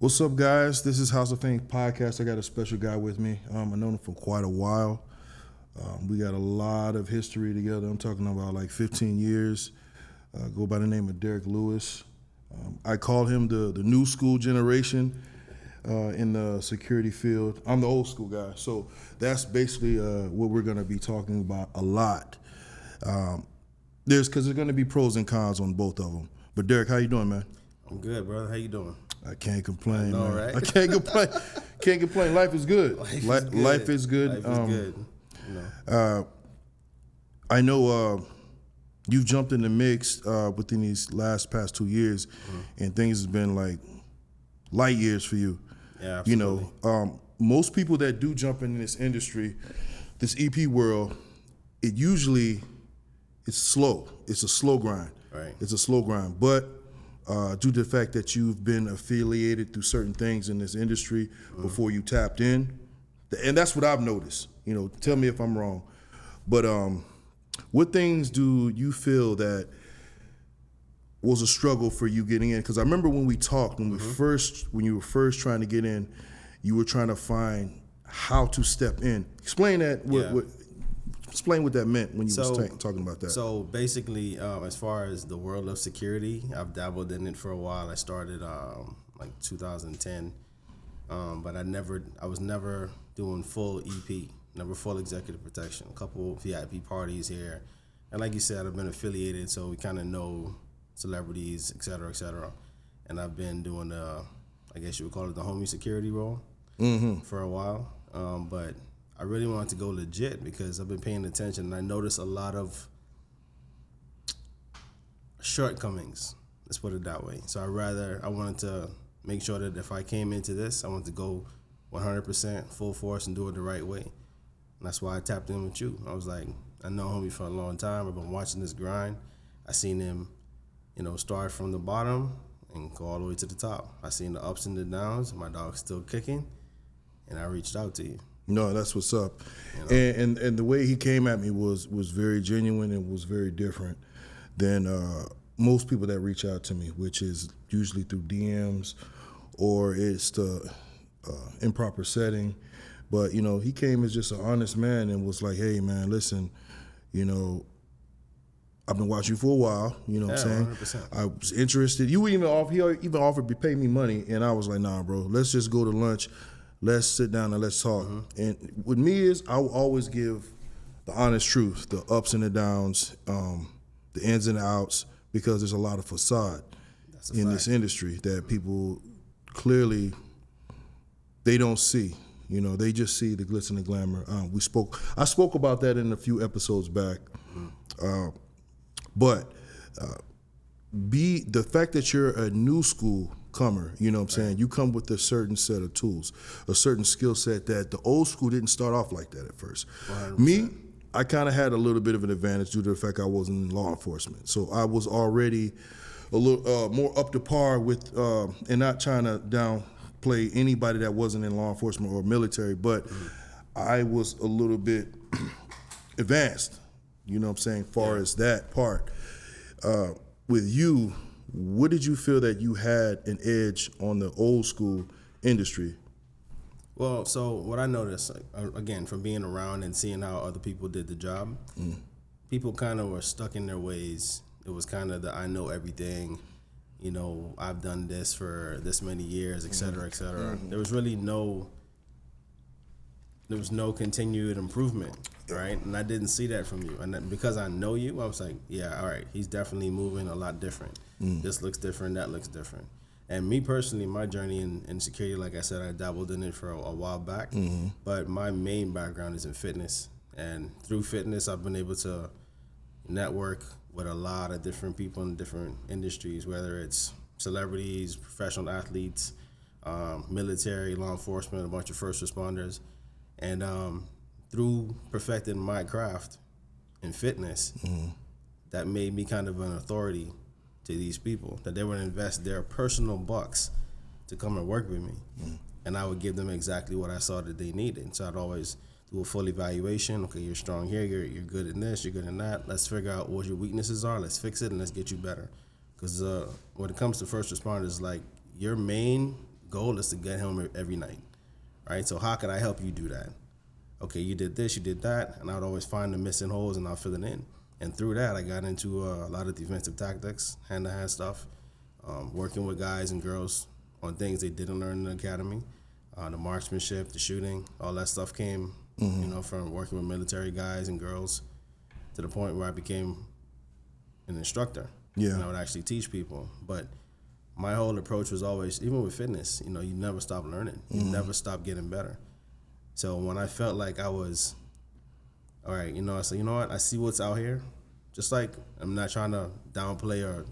What's up, guys? This is House of Fame podcast. I got a special guy with me. I've known him for quite a while. We got a lot of history together. I'm talking about like 15 years. Go by the name of Derek Lewis. I call him the new school generation in the security field. I'm the old school guy. So that's basically what we're going to be talking about a lot. Because there's going to be pros and cons on both of them. But Derek, how you doing, man? I'm good, brother. How you doing? I can't complain, I know, man. right? I can't complain. Can't complain. Life is good. Life is good. Life is good. Life is good. You know. I know you've jumped in the mix within these past 2 years, and things has been like light years for you. Yeah, You absolutely. know, most people that do jump in this industry, this EP world, it's slow. It's a slow grind. Right. It's a slow grind, but due to the fact that you've been affiliated through certain things in this industry before you tapped in, and that's what I've noticed. You know, tell me if I'm wrong, but what things do you feel that was a struggle for you getting in? Because I remember when we talked, when you were first trying to get in, you were trying to find how to step in. Explain that. Yeah. Explain what that meant when you was talking about that. So basically, as far as the world of security, I've dabbled in it for a while. I started like 2010, but I was never doing full EP, never full executive protection. A couple VIP parties here, and like you said, I've been affiliated, so we kind of know celebrities, et cetera, et cetera. And I've been doing I guess you would call it the homie security role for a while, but I really wanted to go legit because I've been paying attention and I noticed a lot of shortcomings. Let's put it that way. So I wanted to make sure that if I came into this, I wanted to go 100% full force and do it the right way. And that's why I tapped in with you. I was like, I know homie for a long time. I've been watching this grind. I seen him, start from the bottom and go all the way to the top. I seen the ups and the downs. My dog's still kicking, and I reached out to you. No, that's what's up. And the way he came at me was very genuine and was very different than most people that reach out to me, which is usually through DMs or it's the improper setting. But, he came as just an honest man and was like, hey, man, listen, I've been watching you for a while, you know what I'm saying? 100%. I was interested. He even offered to pay me money, and I was like, nah, bro, let's just go to lunch. Let's sit down and let's talk. And with me is I will always give the honest truth, the ups and the downs, the ins and outs, because there's a lot of facade in this industry that people clearly they don't see. They just see the glitz and the glamour. I spoke about that in a few episodes back, but the fact that you're a new school comer, you know what I'm saying? You come with a certain set of tools, a certain skill set that the old school didn't start off like that at first. 100%. Me, I kind of had a little bit of an advantage due to the fact I wasn't in law enforcement. So I was already a little more up to par with, and not trying to downplay anybody that wasn't in law enforcement or military, but I was a little bit advanced, you know what I'm saying, far as that part. With you, what did you feel that you had an edge on the old school industry? Well, so what I noticed, again, from being around and seeing how other people did the job, people kind of were stuck in their ways. It was kind of the I know everything, I've done this for this many years, et cetera, et cetera. There was really no continued improvement, right? And I didn't see that from you. And because I know you, I was like, yeah, all right, he's definitely moving a lot different. This looks different, that looks different. And me personally, my journey in security, like I said, I dabbled in it for a while back, but my main background is in fitness. And through fitness, I've been able to network with a lot of different people in different industries, whether it's celebrities, professional athletes, military, law enforcement, a bunch of first responders. And through perfecting my craft in fitness, that made me kind of an authority to these people, that they would invest their personal bucks to come and work with me. And I would give them exactly what I saw that they needed. So I'd always do a full evaluation. Okay, you're strong here, you're good in this, you're good in that. Let's figure out what your weaknesses are, let's fix it, and let's get you better. Because when it comes to first responders, like your main goal is to get home every night, right? So how could I help you do that? Okay, you did this, you did that, and I would always find the missing holes and I'll fill it in. And through that, I got into a lot of defensive tactics, hand-to-hand stuff, working with guys and girls on things they didn't learn in the academy, the marksmanship, the shooting, all that stuff came, from working with military guys and girls to the point where I became an instructor. Yeah. And I would actually teach people. But my whole approach was always, even with fitness, you never stop learning. You never stop getting better. So when I felt like I was, all right, I said, you know what, I see what's out here. Just like I'm not trying to downplay or,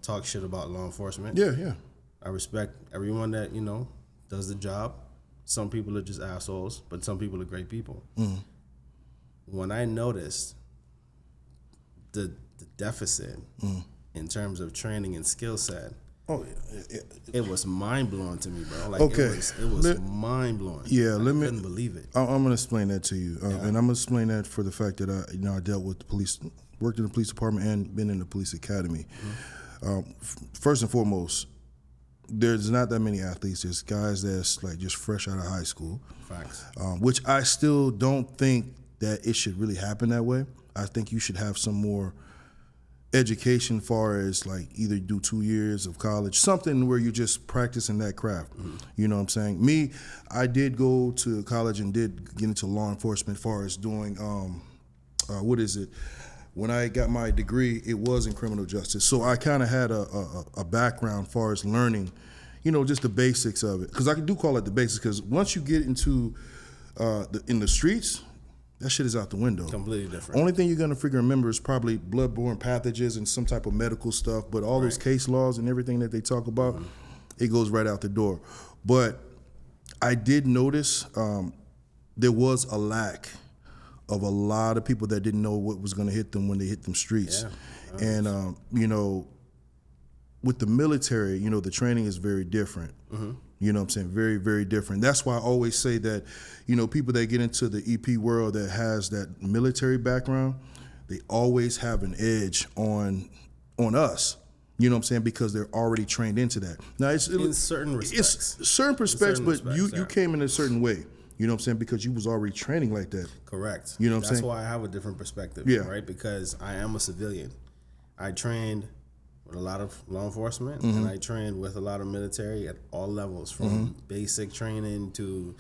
talk shit about law enforcement. Yeah. I respect everyone that, does the job. Some people are just assholes, but some people are great people. When I noticed the deficit in terms of training and skill set, it was mind blowing to me, bro. Like Okay. it was mind blowing. Yeah, I couldn't believe it. I'm going to explain that to you, and I'm going to explain that for the fact that I dealt with the police, worked in the police department, and been in the police academy. First and foremost, there's not that many athletes. There's guys that's like just fresh out of high school. Facts. Which I still don't think that it should really happen that way. I think you should have some more education, far as like either do 2 years of college, something where you're just practicing that craft. You know what I'm saying? Me, I did go to college and did get into law enforcement, far as doing when I got my degree, it was in criminal justice. So I kind of had a background far as learning, just the basics of it. Because I do call it the basics, because once you get into in the streets, that shit is out the window. Completely different. Only thing you're going to remember is probably bloodborne pathogens and some type of medical stuff, but all those case laws and everything that they talk about, it goes right out the door. But I did notice there was a lack of a lot of people that didn't know what was going to hit them when they hit them streets. Yeah. And, with the military, the training is very different. You know what I'm saying? Very, very different. That's why I always say that, people that get into the EP world that has that military background, they always have an edge on us. You know what I'm saying? Because they're already trained into that. Now, In certain respects. It's certain respects, but you came in a certain way. You know what I'm saying? Because you was already training like that. Correct. You know what I'm saying? That's why I have a different perspective, right? Because I am a civilian. I trained with a lot of law enforcement, and I trained with a lot of military at all levels, from basic training to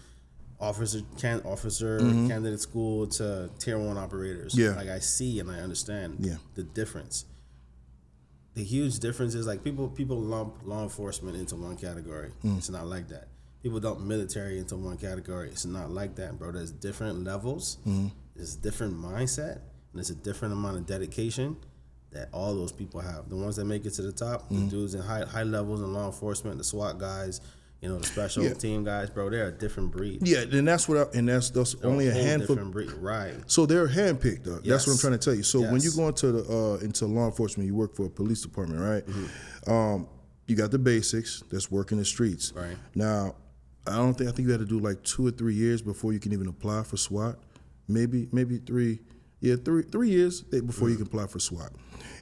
officer candidate school to tier 1 operators. Yeah. Like, I see and I understand the difference. The huge difference is, like, people lump law enforcement into one category. It's not like that. People dump military into one category. It's not like that, bro. There's different levels. There's a different mindset. And there's a different amount of dedication that all those people have. The ones that make it to the top, the dudes in high levels in law enforcement, the SWAT guys, the special team guys, bro, they're a different breed. Yeah, and that's that's only a handful. Different breed, right? So they're handpicked. Yes. That's what I'm trying to tell you. So when you go into law enforcement, you work for a police department, right? You got the basics. That's working the streets. Right. Now, I think you had to do like 2 or 3 years before you can even apply for SWAT. Maybe 3. Yeah, 3 years before you can apply for SWAT.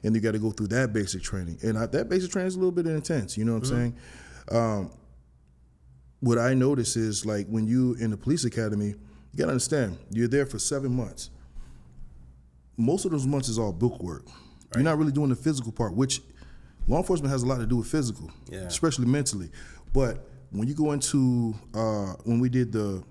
And you got to go through that basic training. And that basic training is a little bit intense, you know what I'm saying? What I notice is, like, when you in the police academy, you got to understand, you're there for 7 months. Most of those months is all book work. Right. You're not really doing the physical part, which law enforcement has a lot to do with physical, especially mentally. But when you go into, when we did the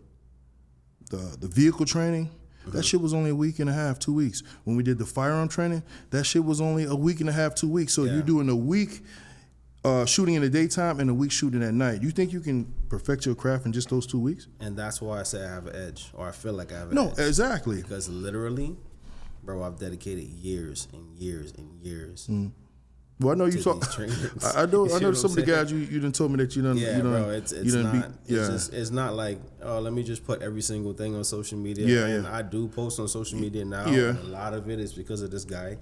vehicle training, that shit was only a week and a half, 2 weeks. When we did the firearm training, that shit was only a week and a half, 2 weeks. So you're doing a week shooting in the daytime and a week shooting at night. You think you can perfect your craft in just those 2 weeks? And that's why I say I have an edge, or I feel like I have an edge. No, exactly. Because literally, bro, I've dedicated years and years and years. Well, I know you talk. I know some of the guys you done told me that you done. Yeah, you done, bro, it's you done not. Beat, it's not like, oh, let me just put every single thing on social media. Yeah, and I do post on social media now. Yeah. And a lot of it is because of this guy.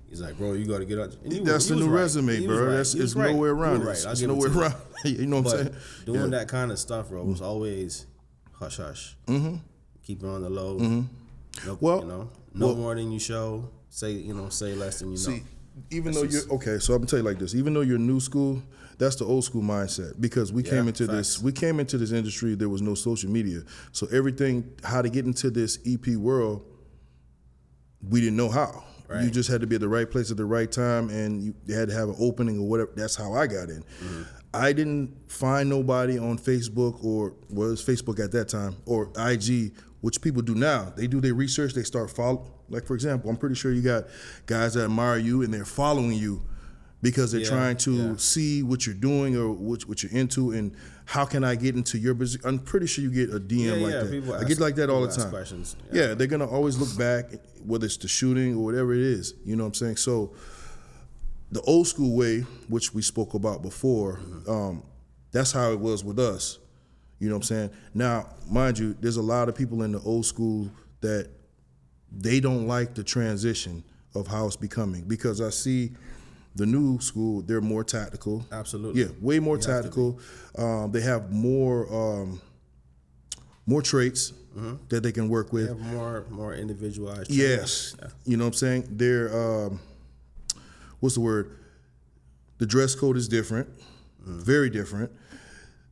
He's like, bro, you got to get out. That's the new resume, bro. It's nowhere around it. It's nowhere around. You know what I'm saying? Doing that kind of stuff, bro, was always hush hush. Keep it on the low. No, no more than you show. Say less than you know. See, even though you're okay, so I'm gonna tell you like this. Even though you're new school, that's the old school mindset because we came into this industry. There was no social media, so everything how to get into this EP world, we didn't know how. Right. You just had to be at the right place at the right time, and you had to have an opening or whatever. That's how I got in. Mm-hmm. I didn't find nobody on Facebook or was Facebook at that time or IG, which people do now. They do their research. They start following. Like for example, I'm pretty sure you got guys that admire you and they're following you because they're trying to see what you're doing or what you're into and how can I get into your business. I'm pretty sure you get a DM like that. I get like that all the time. Questions. Yeah, they're gonna always look back, whether it's the shooting or whatever it is. You know what I'm saying? So the old school way, which we spoke about before, that's how it was with us. You know what I'm saying? Now, mind you, there's a lot of people in the old school that they don't like the transition of how it's becoming because I see the new school, they're more tactical. Absolutely. Yeah, way more tactical. They have more traits that they can work with. They have more individualized traits. Yes. Yeah. You know what I'm saying? They're, what's the word? The dress code is different, very different.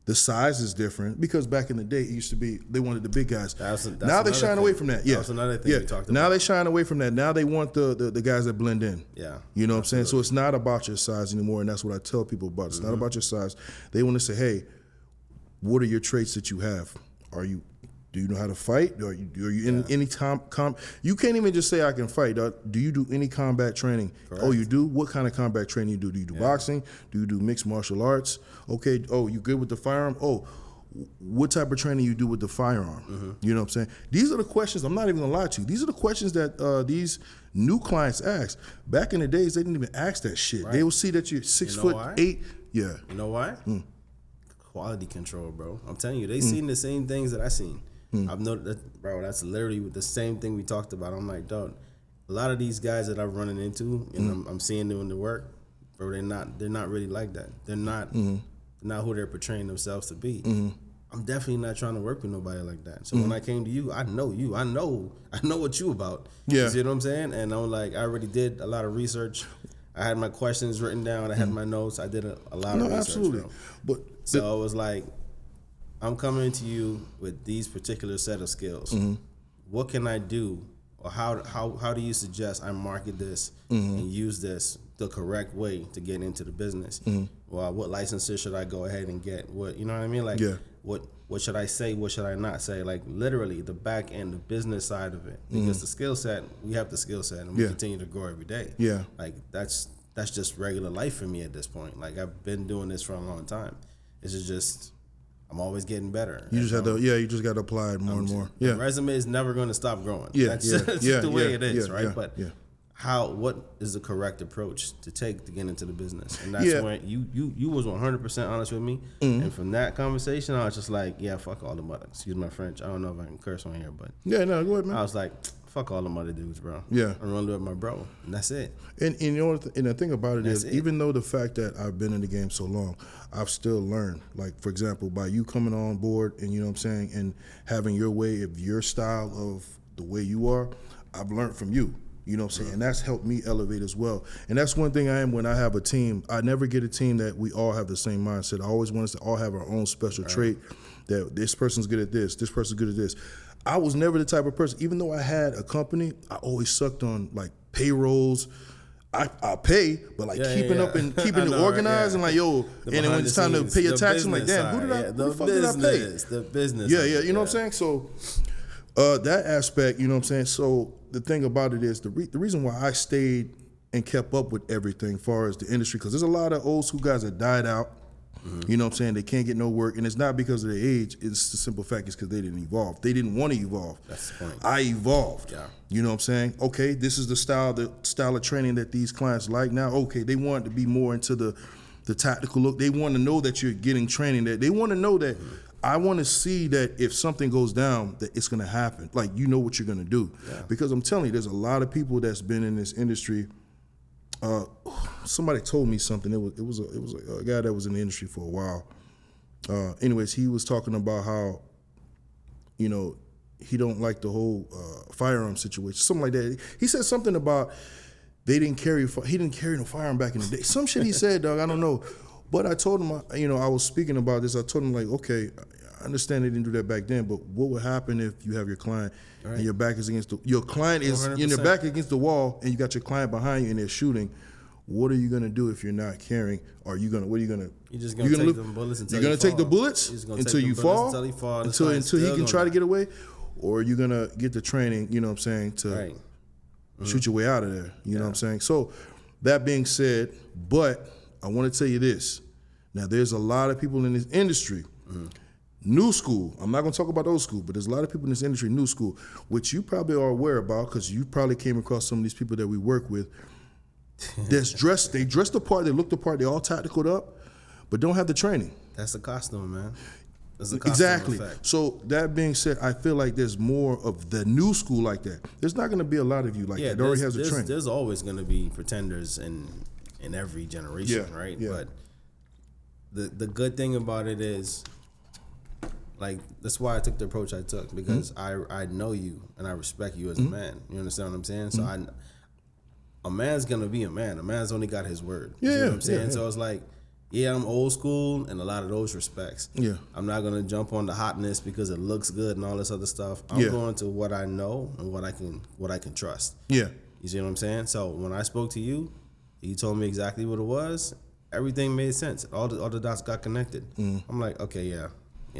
The size is different because back in the day, it used to be they wanted the big guys. Now they shine away from that. Yeah, that's another thing we talked about. Now they shine away from that. Now they want the guys that blend in. Yeah, you know what I'm saying. So it's not about your size anymore, and that's what I tell people about. It's not about your size. They want to say, hey, what are your traits that you have? Do you know how to fight? Are you in any you can't even just say I can fight. Do you do any combat training? Correct. Oh, you do? What kind of combat training you do? Do you do boxing? Do you do mixed martial arts? Okay. Oh, you good with the firearm? Oh, what type of training you do with the firearm? You know what I'm saying? These are the questions. I'm not even gonna lie to you. These are the questions that these new clients ask. Back in the days, they didn't even ask that shit. Right. They will see that you're 6'8". Yeah. You know why? Quality control, bro. I'm telling you, they seen the same things that I seen. I've noticed that, bro. That's literally the same thing we talked about. I'm like, dog. A lot of these guys that I'm running into and I'm seeing doing the work, bro. They're not really like that. They're not who they're portraying themselves to be. I'm definitely not trying to work with nobody like that. So when I came to you, I know you. I know what you about. Yeah. You see what I'm saying? And I'm like, I already did a lot of research. I had my questions written down. I had my notes. I did a lot of research. Absolutely. Bro. But so it was like, I'm coming to you with these particular set of skills. What can I do, or how do you suggest I market this and use this the correct way to get into the business? Well, what licenses should I go ahead and get? What, you know what I mean? Like, what should I say? What should I not say? Like literally the back end, the business side of it. Because the skill set, we have the skill set, and we continue to grow every day. Yeah, like that's just regular life for me at this point. Like I've been doing this for a long time. This is just. I'm always getting better. You just have to, you just got to apply it more and more. Yeah, the resume is never going to stop growing. That's just the way it is, right? But what is the correct approach to take to get into the business? And that's when you was 100% honest with me. And from that conversation, I was just like, fuck all the mother. Excuse my French. I don't know if I can curse on here, but go ahead, man. I was like, fuck all the mother dudes, bro. Yeah, I'm rolling with my bro, and that's it. And you know what? And the thing about it is, even though the fact that I've been in the game so long, I've still learned. Like for example, by you coming on board, and you know what I'm saying, and having your way of your style of the way you are, I've learned from you. You know what I'm saying? And that's helped me elevate as well. And that's one thing I am when I have a team. I never get a team that we all have the same mindset. I always want us to all have our own special trait. That this person's good at this person's good at this. I was never the type of person, even though I had a company, I always sucked on like payrolls. I pay, but like keeping up and keeping it organized and like, and then when it's time to pay your tax, I'm like, damn, who the fuck did I pay? The business. Yeah, you know what I'm saying? So that aspect, you know what I'm saying? So the thing about it is the reason why I stayed and kept up with everything as far as the industry, because there's a lot of old school guys that died out. You know what I'm saying? They can't get no work, and it's not because of their age. It's the simple fact is because they didn't evolve. They didn't want to evolve. That's the point. I evolved. Yeah. You know what I'm saying? Okay, this is the style of training that these clients like now. Okay, they want to be more into the tactical look. They want to know that you're getting training. That they want to know that I want to see that if something goes down, that it's going to happen. Like you know what you're going to do. Yeah. Because I'm telling you, there's a lot of people that's been in this industry. Somebody told me something. It was a guy that was in the industry for a while. Anyways, he was talking about how, he don't like the whole firearm situation, something like that. He said something about he didn't carry no firearm back in the day. Some shit he said, dog, I don't know. But I told him, I was speaking about this. I told him, like, okay, I understand they didn't do that back then, but what would happen if you have your client and your back is against your client is 100%. in your back against the wall and you got your client behind you and they're shooting? What are you gonna do if you're not carrying? What are you gonna? You're just gonna take them bullets until you're gonna you take the fall. bullets You're just gonna until take you them bullets fall, until he fall, and until it's he still can gonna try to die. get away, or are you gonna get the training? You know what I'm saying, to shoot your way out of there. You know what I'm saying. So that being said, but I want to tell you this. Now, there's a lot of people in this industry, new school. I'm not going to talk about old school, but there's a lot of people in this industry, new school, which you probably are aware about because you probably came across some of these people that we work with. They dressed the part, they look the part, they all tacticaled up, but don't have the training. That's a costume, man. That's a costume Exactly. effect. So that being said, I feel like there's more of the new school like that. There's not going to be a lot of you like that. That already has a training. There's always going to be pretenders in every generation, right? Yeah. But the good thing about it is, like, that's why I took the approach I took, because I know you and I respect you as a man. You understand what I'm saying? So a man's gonna be a man. A man's only got his word. You know what I'm saying? So it's like, yeah, I'm old school in a lot of those respects. Yeah. I'm not gonna jump on the hotness because it looks good and all this other stuff. I'm going to what I know and what I can trust. Yeah. You see what I'm saying? So when I spoke to you, you told me exactly what it was. Everything made sense. All the dots got connected. I'm like, okay, yeah.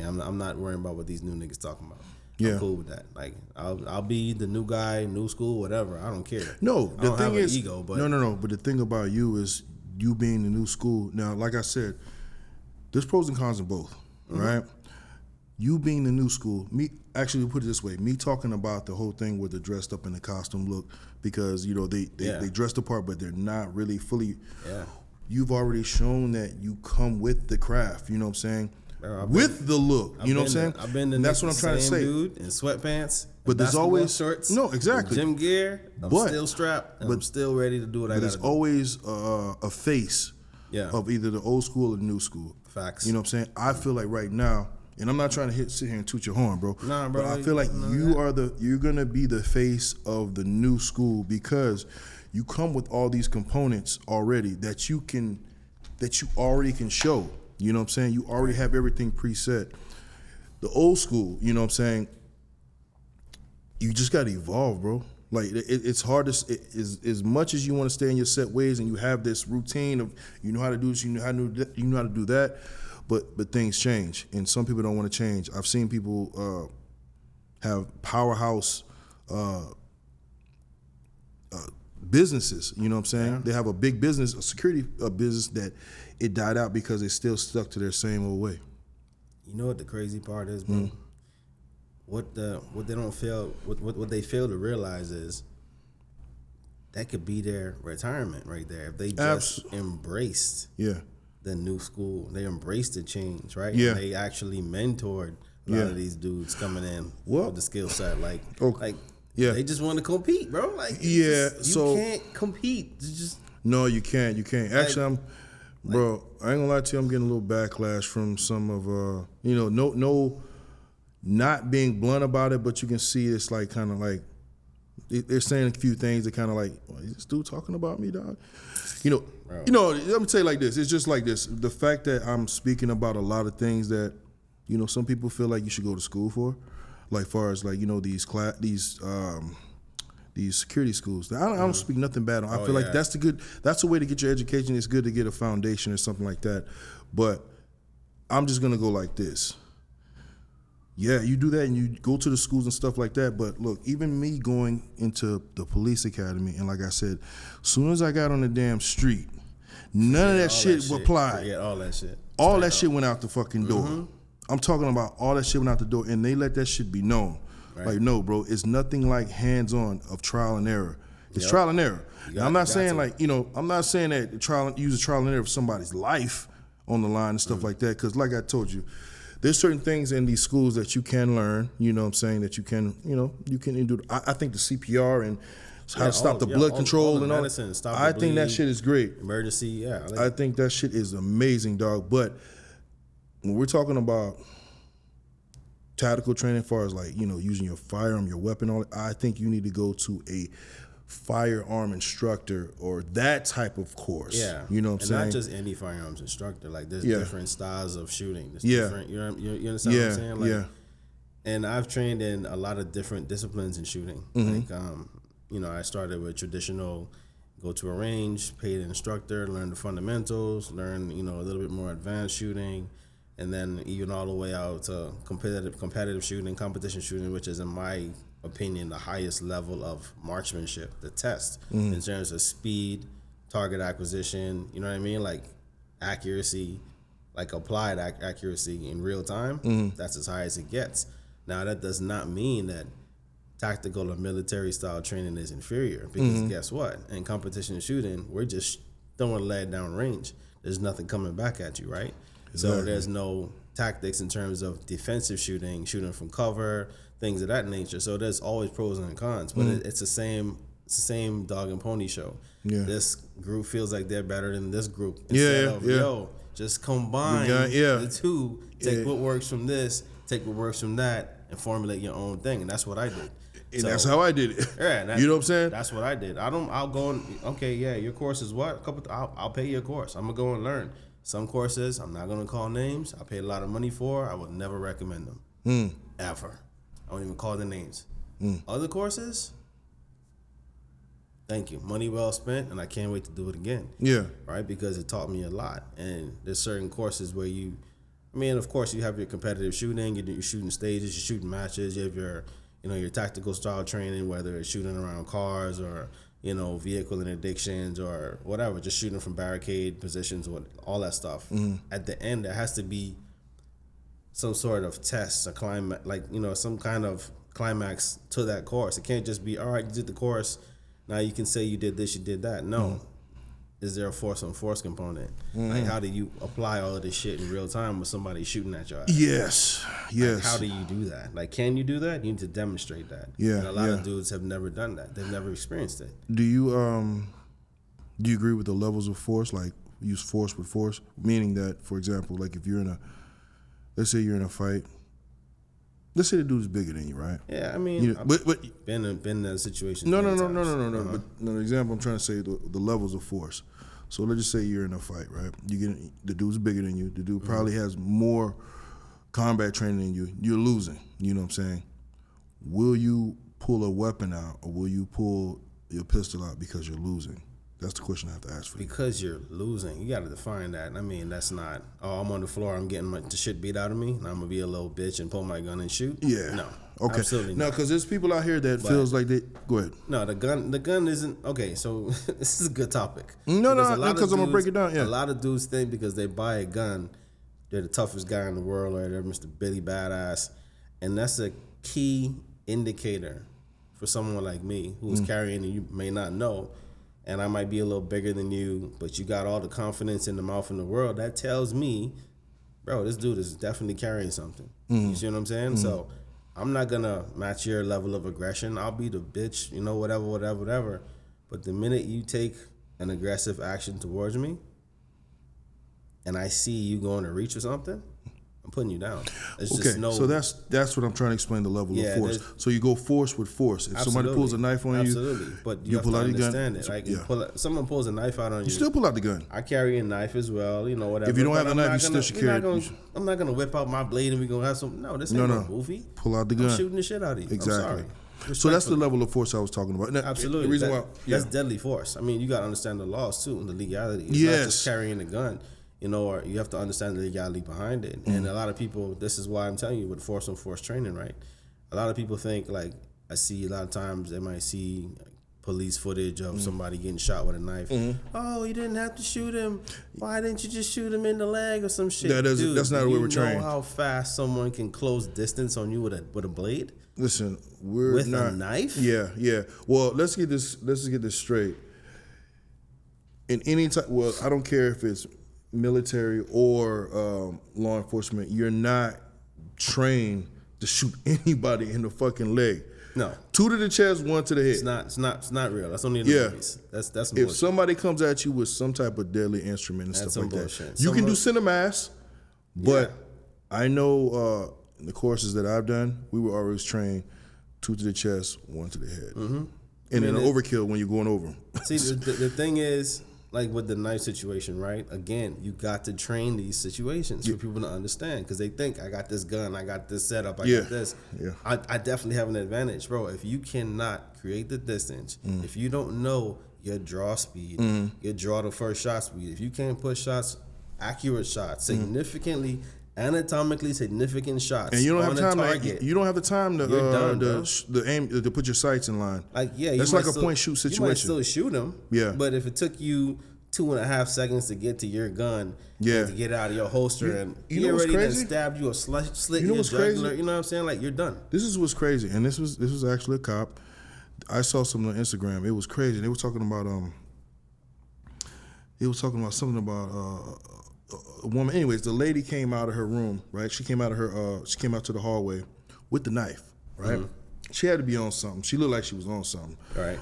I'm not worrying about what these new niggas talking about. Yeah. I'm cool with that. Like, I'll be the new guy, new school, whatever. I don't care. No, I the don't thing have an is, ego, but no. But the thing about you is you being the new school. Now, like I said, there's pros and cons in both, right? You being the new school, actually put it this way, me talking about the whole thing with the dressed up in the costume look, because they dress the part, but they're not really fully. Yeah. You've already shown that you come with the craft. You know what I'm saying? Bro, with the look, you know what I'm saying? I've been the that's what I'm trying to same say. Dude in sweatpants, But there's basketball always shorts, no exactly gym gear. I'm still strapped, and I'm still ready to do what I got to there's do. always a face of either the old school or the new school. Facts. You know what I'm saying? I feel like right now, and I'm not trying to sit here and toot your horn, bro. Nah, bro. But I feel like you're gonna be the face of the new school because you come with all these components already that you already can show. You know what I'm saying? You already have everything preset. The old school, you know what I'm saying? You just got to evolve, bro. Like it's hard to as much as you want to stay in your set ways and you have this routine of you know how to do this, you know how to do that, but things change and some people don't want to change. I've seen people have powerhouse businesses. You know what I'm saying? Yeah. They have a big business, a security business that it died out because they still stuck to their same old way. You know what the crazy part is, bro? What they fail to realize is that could be their retirement right there if they just embraced the new school. They embraced the change, right? Yeah. And they actually mentored a lot of these dudes coming in with the skill set, they just want to compete, bro. Like, you can't compete. No, you can't. You can't. Actually, bro, I ain't gonna lie to you. I'm getting a little backlash from some of, no, not being blunt about it, but you can see it's like kind of like they're saying a few things that kind of like, is this dude talking about me, dog? Let me tell you like this. It's just like this. The fact that I'm speaking about a lot of things that, some people feel like you should go to school for, like far as like these security schools. I don't speak nothing bad on. I feel like that's a way to get your education. It's good to get a foundation or something like that. But I'm just gonna go like this. Yeah, you do that and you go to the schools and stuff like that. But look, even me going into the police academy, and like I said, as soon as I got on the damn street, none of that shit applied. Forget all that shit. All that shit went out the fucking door. I'm talking about all that shit went out the door, and they let that shit be known. Right. Like, no, bro, it's nothing like hands-on of trial and error. It's trial and error. I'm not saying I'm not saying that use a trial and error for somebody's life on the line and stuff like that. Because like I told you, there's certain things in these schools that you can learn. You know what I'm saying, that you can do. I think the CPR and how to stop the blood control and all that. I think that shit is great. Emergency, I think that shit is amazing, dog. But when we're talking about tactical training, as far as like using your firearm, your weapon, all that, I think you need to go to a firearm instructor or that type of course. Yeah, You know what I'm and saying? not just any firearms instructor. Like there's Yeah. different styles of shooting. There's Yeah. different, you understand what I'm saying? Like, yeah. And I've trained in a lot of different disciplines in shooting. Mm-hmm. Like, I started with traditional, go to a range, paid an instructor, learn the fundamentals, learn, a little bit more advanced shooting, and then even all the way out to competitive shooting, competition shooting, which is, in my opinion, the highest level of marksmanship, the test, in terms of speed, target acquisition, you know what I mean? Like accuracy, like applied accuracy in real time. That's as high as it gets. Now, that does not mean that tactical or military style training is inferior, because guess what? In competition shooting, we're just throwing lead down range. There's nothing coming back at you, right? So there's no tactics in terms of defensive shooting from cover, things of that nature. So there's always pros and cons, but it's the same dog and pony show. Yeah. This group feels like they're better than this group. Yeah, Instead yeah. of, just combine the two, take what works from this, take what works from that, and formulate your own thing. And that's what I did. And that's how I did it. Yeah, You know what I'm saying? That's what I did. I'll go and, okay, yeah, your course is what? I'll pay your course. I'm gonna go and learn. Some courses, I'm not gonna call names. I paid a lot of money for. I would never recommend them. Ever. I won't even call the names. Other courses, thank you. Money well spent, and I can't wait to do it again. Yeah. Right? Because it taught me a lot. And there's certain courses where of course, you have your competitive shooting, you're shooting stages, you're shooting matches, you have your tactical style training, whether it's shooting around cars or, vehicle interdictions or whatever, just shooting from barricade positions, or all that stuff. At the end, there has to be some sort of test, a climax, some kind of climax to that course. It can't just be, all right, you did the course, now you can say you did this, you did that. No. Is there a force on force component? Like, how do you apply all of this shit in real time with somebody shooting at your ass? Yes. Like, how do you do that? Like, can you do that? You need to demonstrate that. Yeah, And a lot of dudes have never done that. They've never experienced it. Do you agree with the levels of force? Like, use force with force, meaning that, for example, like if let's say you're in a fight. Let's say the dude's bigger than you, right? Yeah, I mean, but been in that situation. no. Uh-huh. But the example I'm trying to say the levels of force. So let's just say you're in a fight, right? The dude's bigger than you. The dude probably has more combat training than you. You're losing. You know what I'm saying? Will you pull a weapon out, or will you pull your pistol out because you're losing? That's the question I have to ask for you. Because you're losing, you got to define that. I mean, that's not, I'm on the floor, I'm getting the shit beat out of me, and I'm gonna be a little bitch and pull my gun and shoot. Yeah. No. Okay. Absolutely No, not. because there's people out here that feels like they. Go ahead. No, the gun isn't okay. So this is a good topic. No, because I'm gonna break it down. Yeah. A lot of dudes think because they buy a gun, they're the toughest guy in the world, or they're Mr. Billy Badass, and that's a key indicator for someone like me who's carrying, and you may not know, and I might be a little bigger than you, but you got all the confidence in the mouth in the world. That tells me, bro, this dude is definitely carrying something. You see what I'm saying? So I'm not gonna match your level of aggression. I'll be the bitch, whatever. But the minute you take an aggressive action towards me, and I see you going to reach for something, I'm putting you down. There's Okay, just no. so that's what I'm trying to explain, the level Yeah, of force. So you go force with force. If somebody pulls a knife on absolutely. But you have pull to out your gun. understand it. Like, Yeah. someone pulls a knife out on you. You still pull out the gun. I carry a knife as well, whatever. If you don't but have the I'm knife, not you still gonna- should we're carry not it. gonna- I'm not gonna whip out my blade and we gonna have some. No, this ain't no movie. Pull out the gun. I'm shooting the shit out of you. Exactly. I'm sorry. So that's the level of force I was talking about. Now, Absolutely. The reason That's deadly force. I mean, you got to understand the laws too and the legality. It's Yes. not just carrying a gun, or you have to understand the legality behind it. And a lot of people, this is why I'm telling you with force on force training, right? A lot of people think, like, I see a lot of times they might see police footage of somebody getting shot with a knife. Oh, you didn't have to shoot him. Why didn't you just shoot him in the leg or some shit? Dude, that's not the way we're Do you trained. know how fast someone can close distance on you with a blade? Listen, we're With not a knife? Yeah. Well, let's get this straight. In any type, I don't care if it's military or law enforcement. You're not trained to shoot anybody in the fucking leg. No. 2 to the chest, 1 to the head. It's not real. That's only in the Yeah. movies. That's some If bullshit. somebody comes at you with some type of deadly instrument and That's stuff like some that, bullshit. you can do Someone- cinemass, but I know in the courses that I've done, we were always trained 2 to the chest, 1 to the head. and then an overkill when you're going over them. See, the thing is, like with the knife situation, right? Again, you got to train these situations for people to understand because they think, I got this gun, I got this setup, I got this. Yeah. I definitely have an advantage, bro. If you cannot create the distance, if you don't know your draw speed, your draw to first shot speed, if you can't put shots, accurate shots, significantly, anatomically significant shots, And you don't have time. target, You don't have the time to done, the aim to put your sights in line. like That's like a point shoot situation. You might still shoot him, Yeah. But if it took you 2.5 seconds to get to your gun, Yeah. and to get out of your holster, and you he know what's already done crazy? stabbed you or slit You know your what's crazy? jugular, you know what I'm saying? Like you're done. This is what's crazy, and this was actually a cop. I saw something on Instagram. It was crazy. They were talking about something about a woman. Anyways, the lady came out of her room, right? She came out to the hallway with the knife, right? She had to be on something. She looked like she was on something. All right.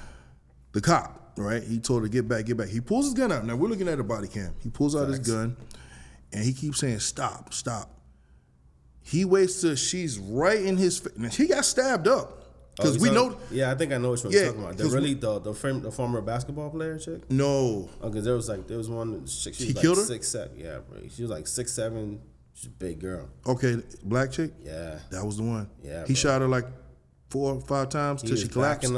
The cop, right? He told her, get back. He pulls his gun out. Now we're looking at a body cam. He pulls out his gun and he keeps saying, stop. He waits till she's right in his face. Now she got stabbed up. Because we know. Yeah, I think I know what you're Yeah, talking about. 'cause The former basketball player chick? No. Because there was one chick, she was killed her? 6'7". Yeah, bro. She was like 6'7". She's a big girl. Okay, black chick? Yeah. That was the one. Yeah, He bro. shot her like 4 or 5 times till she collapsed.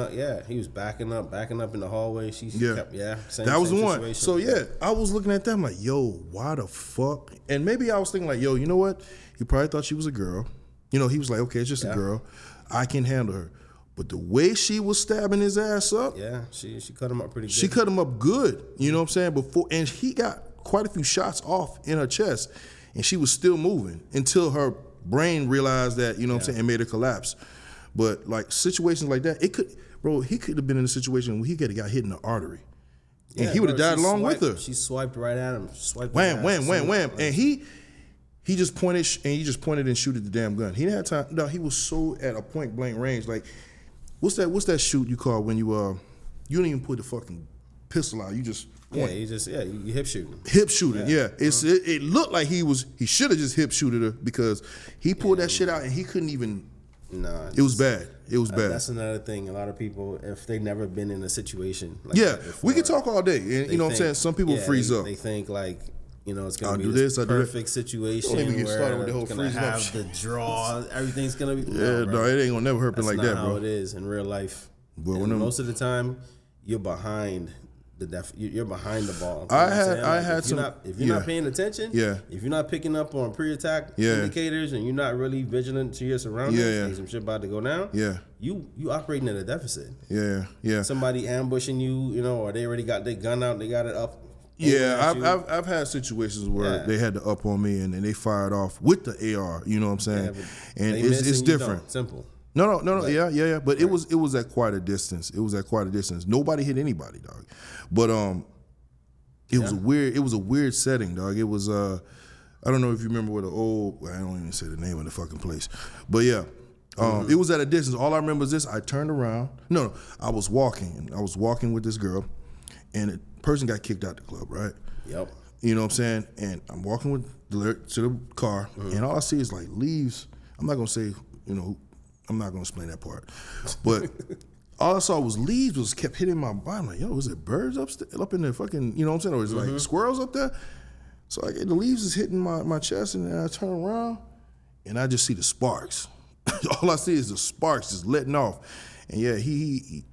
He was backing up in the hallway. She Yeah. kept, same, That was same the one. situation. So yeah, I was looking at them like, yo, why the fuck? And maybe I was thinking like, yo, you know what? He probably thought she was a girl. You know, he was like, okay, it's just a girl. I can handle her. But the way she was stabbing his ass up, Yeah, she cut him up pretty good. she cut him up good. You know what I'm saying? And he got quite a few shots off in her chest, and she was still moving until her brain realized that, you know what I'm saying, and made her collapse. But like situations like that, he could have been in a situation where he could have got hit in the artery. And he would have died along with her. She swiped right at him. Wham, wham, wham, wham. And he just pointed and shooted the damn gun. He didn't have time. No, he was so at a point blank range. Like, what's that shoot you call when you don't even put the fucking pistol out. You just point. You hip shooting. Hip shooting, yeah. It looked like he should have just hip shooted her because he pulled that shit out and he couldn't even. Nah, it was bad. It was bad. That's another thing. A lot of people, if they've never been in a situation like yeah, that before, we could talk all day. And, you know what I'm saying? Some people freeze up. They think like, it's gonna I'll be do this this, I'll do that. perfect situation Don't even get where started with the whole it's gonna freezing up have shit. the draw. Everything's gonna be No, it ain't gonna never happen That's like not that, how bro. it is in real life. Well, And most of the time, you're behind you're behind the ball. You know I what I'm saying? had if some. if you're not paying attention, Yeah. if you're not picking up on pre-attack Yeah. indicators, and you're not really vigilant to your surroundings, Yeah. and some shit about to go down, Yeah, you operating at a deficit. yeah. Somebody ambushing you, or they already got their gun out, they got it up. Yeah, aiming at you. I've had situations where Yeah. they had to up on me and they fired off with the AR. You know what I'm saying? Yeah, but and they it's miss and you different. don't. Simple. No. Yeah. But it was at quite a distance. It was at quite a distance. Nobody hit anybody, dog. But it was a weird setting, dog. It was I don't know if you remember where I don't even say the name of the fucking place, but yeah. It was at a distance. All I remember is this: I turned around. No, I was walking. I was walking with this girl, and a person got kicked out the club. Right. Yep. You know what I'm saying? And I'm walking to the car, and all I see is like leaves. I'm not gonna say, I'm not gonna explain that part, but all I saw was leaves kept hitting my body. I'm like, yo, is it birds up in the fucking, you know what I'm saying? Or is it like squirrels up there? So like the leaves is hitting my chest, and then I turn around, and I just see the sparks. All I see is the sparks just letting off. And yeah, he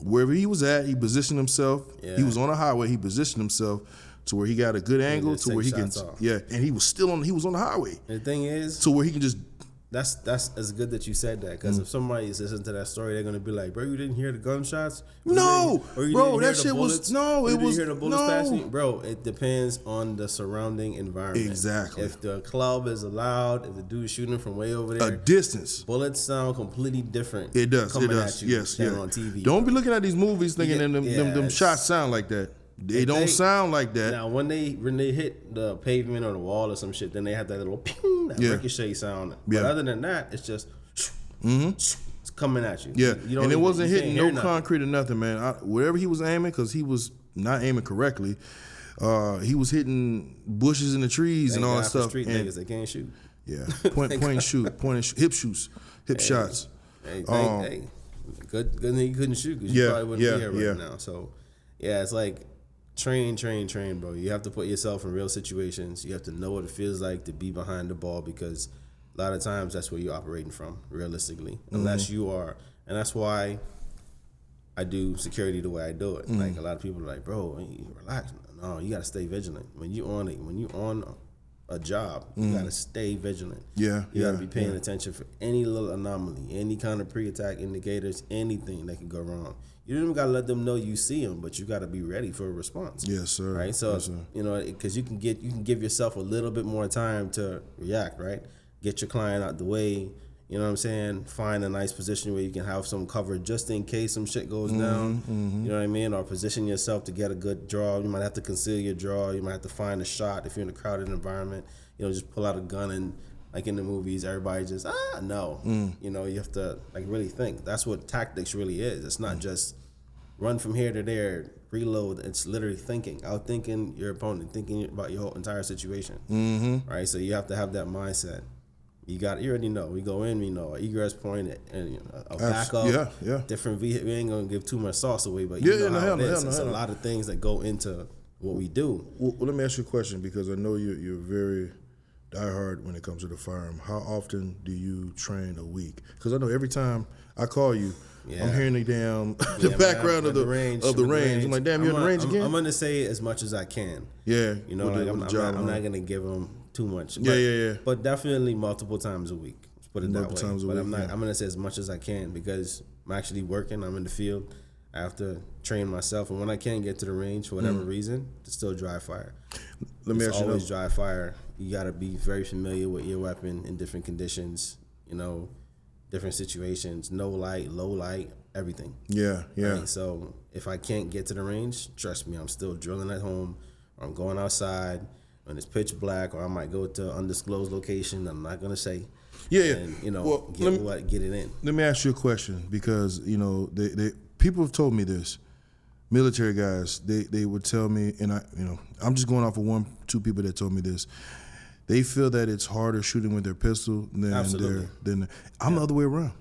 wherever he was at, he positioned himself. Yeah. He was on a highway. He positioned himself to where he got a good angle just to where he take can. shots off. Yeah, and he was on the highway And the thing is, to where he can just. That's as good that you said that, because if somebody is listening to that story, they're gonna be like, "Bro, you didn't hear the gunshots? No, Or you bro, didn't hear that the shit was bullets? no, Or you it didn't was hear the bullets no. passing?" Bro, it depends on the surrounding environment. Exactly. If the club is loud, if the dude's shooting from way over there, A distance. bullets sound completely different. It does. Coming It does. at you Yes. than Yeah. on TV. Don't be looking at these movies thinking Yeah, them it's- shots sound like that. They don't sound like that. Now, when they hit the pavement or the wall or some shit, then they have that little ping, that Yeah. ricochet sound. But Yeah. other than that, it's just it's coming at you. Yeah, You don't and it even- wasn't you can't hitting hear no nothing. concrete or nothing, man. Wherever he was aiming, because he was not aiming correctly, he was hitting bushes in the trees Thank and all God that for stuff. street And niggas, they can't shoot. yeah, point and shoot, hip shots. Hey, Good thing you couldn't shoot because you Yeah, probably wouldn't yeah, be here right yeah. now. So, yeah, it's like train, bro. You have to put yourself in real situations. You have to know what it feels like to be behind the ball because a lot of times that's where you're operating from, realistically, unless you are. And that's why I do security the way I do it. Like a lot of people are like, bro, relax. No, you got to stay vigilant. When you on a job, you got to stay vigilant. Yeah, You got to yeah, be paying yeah. attention for any little anomaly, any kind of pre-attack indicators, anything that can go wrong. You don't even got to let them know you see them, but you got to be ready for a response. Yes, sir. Right. So Yes, sir. you know, because you can give yourself a little bit more time to react. Right. Get your client out the way. You know what I'm saying? Find a nice position where you can have some cover just in case some shit goes down. You know what I mean? Or position yourself to get a good draw. You might have to conceal your draw. You might have to find a shot if you're in a crowded environment. You know, just pull out a gun and like in the movies, everybody just no. You know, you have to like really think. That's what tactics really is. It's not just run from here to there, reload. It's literally thinking, outthinking your opponent, thinking about your whole entire situation. Right? So you have to have that mindset. You already know. We go in, we know an egress point and a backup. Yeah. Different vehicle. We ain't gonna give too much sauce away, but Yeah, you know how no, it is. hell It's a no. lot of things that go into what we do. Well, let me ask you a question because I know you're very diehard when it comes to the firearm. How often do you train a week? Because I know every time I call you, I'm hearing the background of the range. I'm like, damn, you're in the range again? I'm gonna say as much as I can. Yeah, You know, with like the I'm job not on. gonna give them too much. Yeah. But definitely multiple times a week. Let's put it Multiple that way. times a But week, I'm not. yeah. I'm gonna say as much as I can because I'm actually working. I'm in the field. I have to train myself, and when I can't get to the range for whatever reason, to still dry fire. Let me It's ask you always this. dry fire. You got to be very familiar with your weapon in different conditions. You know, different situations. No light, low light, everything. Yeah. Right? So if I can't get to the range, trust me, I'm still drilling at home, or I'm going outside when it's pitch black, or I might go to undisclosed location. I'm not gonna say. Yeah. And you know, Well, get it in. Let me ask you a question because you know they people have told me this. Military guys, they would tell me, and I'm just going off of 2 people that told me this. They feel that it's harder shooting with their pistol than I'm the other way around.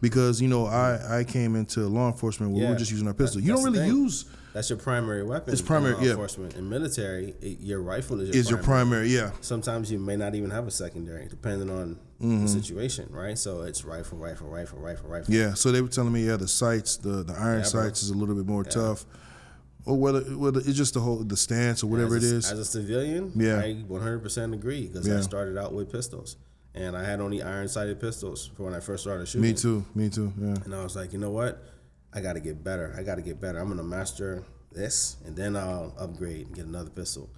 Because I came into law enforcement where we're just using our pistol. You don't really use. That's your primary weapon. It's primary, in law yeah. enforcement. In military, your rifle is Is your primary, yeah. Sometimes you may not even have a secondary, depending on the situation, right? So it's rifle. Yeah, so they were telling me, the sights, the iron sights is a little bit more tough. Or whether it's just the stance or whatever it is. As a civilian, Yeah. I 100% agree because I started out with pistols. And I had only iron-sighted pistols for when I first started shooting. Me too, yeah. And I was like, you know what? I got to get better. I'm going to master this, and then I'll upgrade and get another pistol.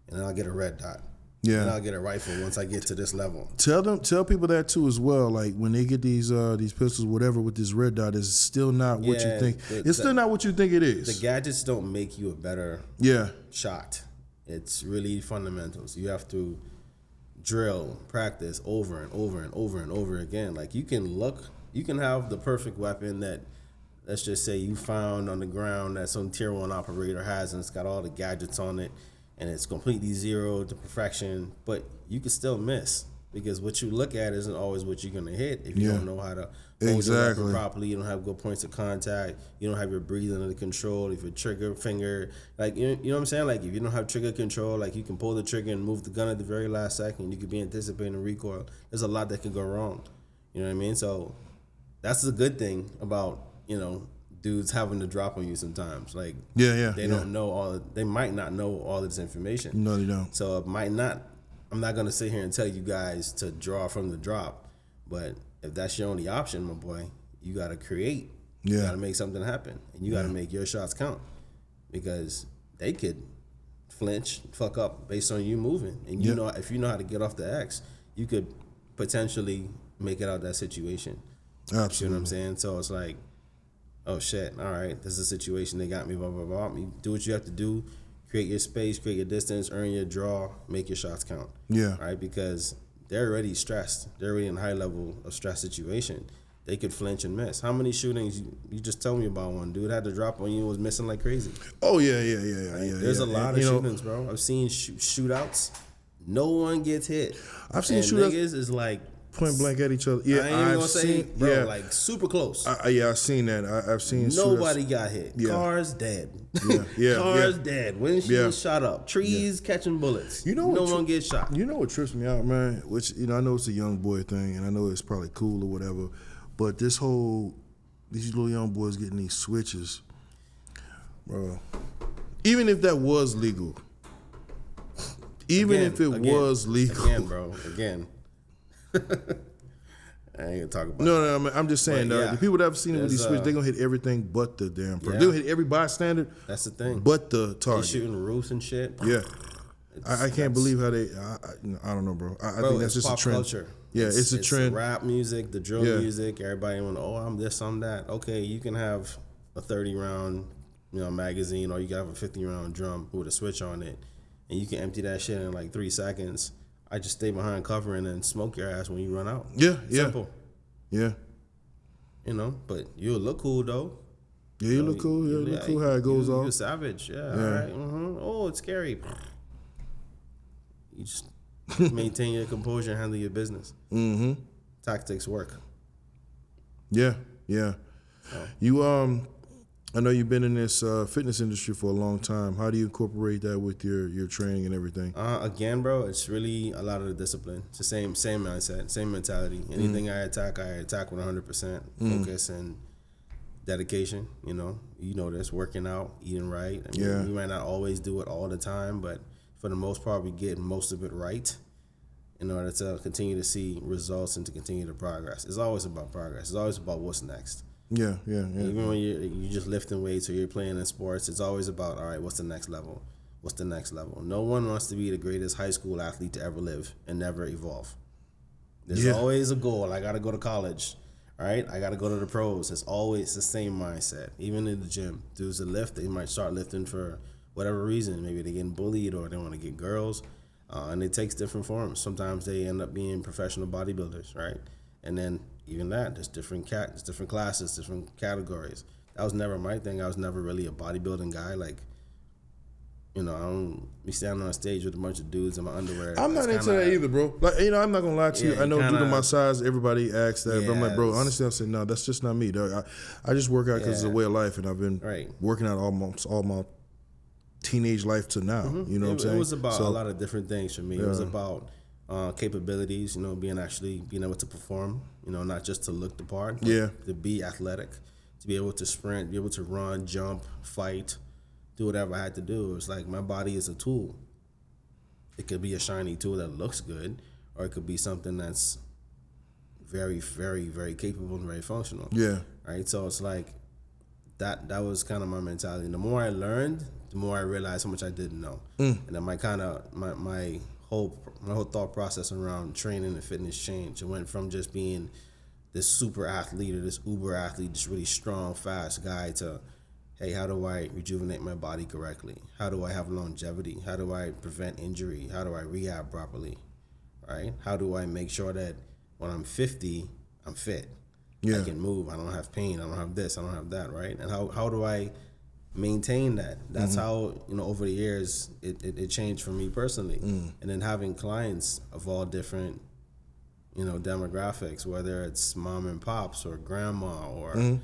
And then I'll get a red dot. Yeah. And I'll get a rifle once I get to this level. Tell people that too as well. Like when they get these pistols, whatever with this red dot, is still not what you think. It's still not what you think it is. The gadgets don't make you a better Yeah. shot. It's really fundamentals. You have to drill, practice over and over again. Like you can have the perfect weapon that, let's just say you found on the ground that some tier 1 operator has, and it's got all the gadgets on it, and it's completely zero to perfection, but you can still miss because what you look at isn't always what you're gonna hit if you don't know how to hold your weapon properly. You don't have good points of contact. You don't have your breathing under control. If your trigger finger, like you know what I'm saying, like if you don't have trigger control, like you can pull the trigger and move the gun at the very last second. You could be anticipating recoil. There's a lot that can go wrong. You know what I mean? So that's the good thing about dudes having to drop on you sometimes. Like they don't know they might not know all of this information. No, they don't. So I'm not gonna sit here and tell you guys to draw from the drop, but if that's your only option, my boy, you gotta create. You gotta make something happen, and you gotta make your shots count because they could flinch, fuck up based on you moving, and if you know how to get off the X, you could potentially make it out of that situation. Absolutely. You know what I'm saying? So it's like, oh shit, all right, this is a situation, they got me, blah, blah, blah. You do what you have to do, create your space, create your distance, earn your draw, make your shots count. Yeah. Right? Because they're already stressed. They're already in a high level of stress situation. They could flinch and miss. How many shootings, you just told me about one, dude had to drop on you and was missing like crazy. Oh, yeah. There's a lot of shootings, bro. I've seen shootouts. No one gets hit. I've seen shootouts. Niggas is like point blank at each other. Yeah, I ain't even gonna say, bro, yeah, like super close. I've seen that. I've seen Nobody got hit. Yeah. Cars dead. Yeah, Cars yeah. dead. Windshields shot up. Trees catching bullets. You know no what one gets shot. You know what trips me out, man? Which, I know it's a young boy thing, and I know it's probably cool or whatever, but these little young boys getting these switches, bro. Even if that was legal, was legal, again, bro, again. I ain't gonna talk about. No, I'm just saying, But, yeah, the people that I've seen it with these switches, they're gonna hit everything but the damn person. Yeah. They'll hit every bystander, That's the thing. but the They target. shooting roofs and shit. Yeah. I can't believe how they. I don't know, bro. I think that's it's just a pop trend. culture. Yeah, it's a trend. The rap music, the drill Yeah. music. Everybody want, I'm this, I'm that. Okay, you can have a 30-round, magazine, or you can have a 50-round drum with a switch on it, and you can empty that shit in like 3 seconds. I just stay behind cover and then smoke your ass when you run out. Yeah, Simple. Yeah. But you'll look cool though. Yeah, you look cool. Yeah, you look cool how it goes You're off. savage. Yeah. All right. Oh, it's scary. You just maintain your composure and handle your business. Mm-hmm. Tactics work. Yeah. You I know you've been in this fitness industry for a long time. How do you incorporate that with your training and everything? Again, bro, it's really a lot of the discipline. It's the same mindset, same mentality. Anything I attack with 100% focus and dedication. You know this, working out, eating right. I mean, we might not always do it all the time, but for the most part, we get most of it right in order to continue to see results and to continue to progress. It's always about progress. It's always about what's next. Yeah. Even when you're just lifting weights or you're playing in sports, it's always about, all right, what's the next level? What's the next level? No one wants to be the greatest high school athlete to ever live and never evolve. There's always a goal. I got to go to college, right? I got to go to the pros. It's always the same mindset. Even in the gym, dudes that lift, they might start lifting for whatever reason. Maybe they're getting bullied or they want to get girls, and it takes different forms. Sometimes they end up being professional bodybuilders, right? And then even that, there's different classes, different categories. That was never my thing. I was never really a bodybuilding guy. Like, I don't be standing on stage with a bunch of dudes in my underwear. I'm not into that either, bro. Like, I'm not gonna lie to you. I know due to my size, everybody asks that, but I'm like, bro, honestly, I'm saying, no, that's just not me, dog. I just work out because it's a way of life, and I've been working out almost all my teenage life to now. You know what I'm saying? It was about a lot of different things for me. It was about capabilities, being able to perform, not just to look the part, but to be athletic, to be able to sprint, be able to run, jump, fight, do whatever I had to do. It's like my body is a tool. It could be a shiny tool that looks good, or it could be something that's very, very, very capable and very functional. Yeah. Right? So it's like that was kind of my mentality. The more I learned, the more I realized how much I didn't know. And then my whole thought process around training and fitness changed. It went from just being this super athlete or this uber athlete, this really strong, fast guy, to, hey, how do I rejuvenate my body correctly? How do I have longevity? How do I prevent injury? How do I rehab properly? Right? How do I make sure that when I'm 50, I'm fit? I can move. I don't have pain. I don't have this. I don't have that. Right? And how do I maintain that? That's how, over the years, it changed for me personally. And then having clients of all different, demographics, whether it's mom and pops or grandma or,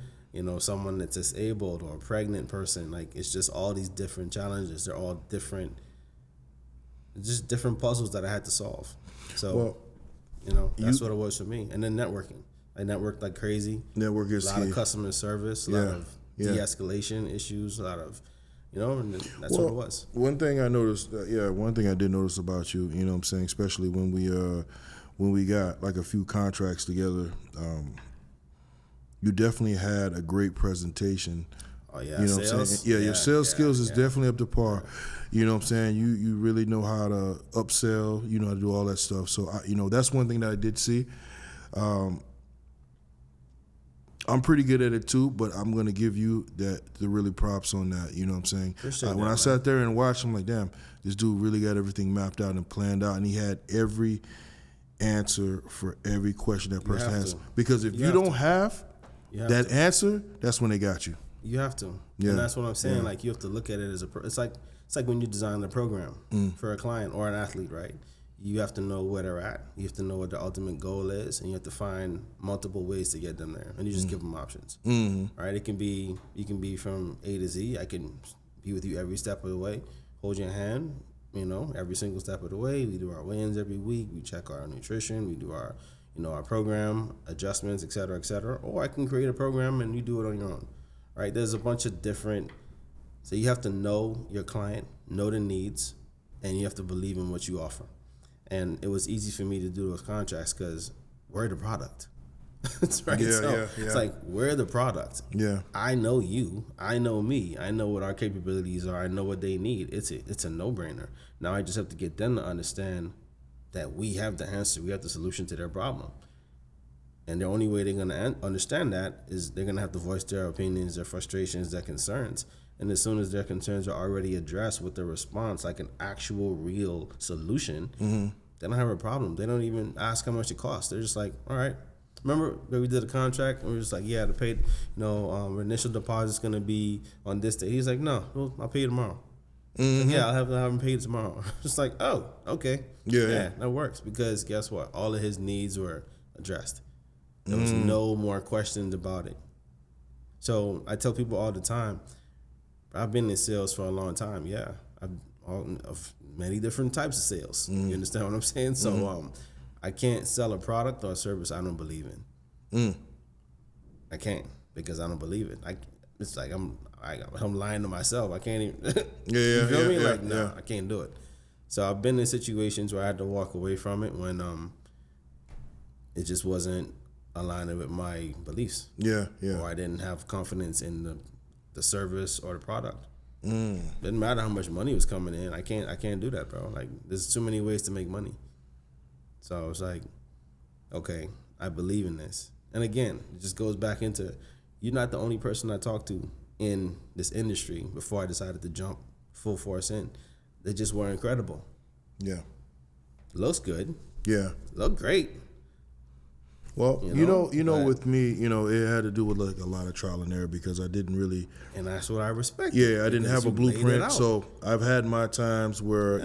someone that's disabled or a pregnant person. Like, it's just all these different challenges. They're all different, just different puzzles that I had to solve. So, that's what it was for me. And then networking. I networked like crazy. Network is a lot key. of customer service, a lot of de-escalation issues, a lot of, and that's what it was. One thing I noticed, one thing I did notice about you, what I'm saying, especially when we got like a few contracts together, you definitely had a great presentation. Oh yeah, what I'm saying? Yeah, your sales skills is definitely up to par. You know what I'm saying? You really know how to upsell, you know how to do all that stuff. So that's one thing that I did see. I'm pretty good at it too, but I'm gonna give you the really props on that. You know what I'm saying? When I sat there and watched, I'm like, damn, this dude really got everything mapped out and planned out, and he had every answer for every question that person has. Because if you don't have that answer, that's when they got you. You have to, and that's what I'm saying. Like, you have to look at it as it's like when you design the program for a client or an athlete, right? you have to know where they're at. You have to know what the ultimate goal is, and you have to find multiple ways to get them there. And you just give them options. Right? It can be, you can be from A to Z. I can be with you every step of the way, hold your hand, every single step of the way. We do our weigh-ins every week. We check our nutrition. We do our, our program adjustments, et cetera, et cetera. Or I can create a program and you do it on your own. Right? There's a bunch of different. So you have to know your client, know the needs, and you have to believe in what you offer. And it was easy for me to do those contracts because we're the product. That's right. Yeah. It's like, we're the product. Yeah. I know you. I know me. I know what our capabilities are. I know what they need. It's a no-brainer. Now I just have to get them to understand that we have the answer. We have the solution to their problem. And the only way they're going to understand that is they're going to have to voice their opinions, their frustrations, their concerns. And as soon as their concerns are already addressed with a response, like an actual real solution, they don't have a problem. They don't even ask how much it costs. They're just like, all right. Remember that we did a contract and we were just like, yeah, the paid, our initial deposit's going to be on this day. He's like, no, well, I'll pay you tomorrow. Like, yeah, I'll have him paid tomorrow. Just like, oh, okay. Yeah, that works because guess what? All of his needs were addressed. There was no more questions about it. So I tell people all the time, I've been in sales for a long time. Yeah, of many different types of sales. You understand what I'm saying? So I can't sell a product or a service I don't believe in. I can't because I don't believe it. It's like I'm lying to myself. I can't even. You feel me? I can't do it. So I've been in situations where I had to walk away from it when it just wasn't aligning with my beliefs. Yeah. Or I didn't have confidence in the service or the product. Didn't matter how much money was coming in. I can't do that, bro. Like, there's too many ways to make money. So I was like, okay, I believe in this. And again, it just goes back into, you're not the only person I talked to in this industry before I decided to jump full force in. They just were incredible. Yeah. Looks good. Yeah. Look great. Well, with me, it had to do with like a lot of trial and error because I didn't really. And that's what I respect. Yeah, I didn't have a blueprint. So I've had my times where,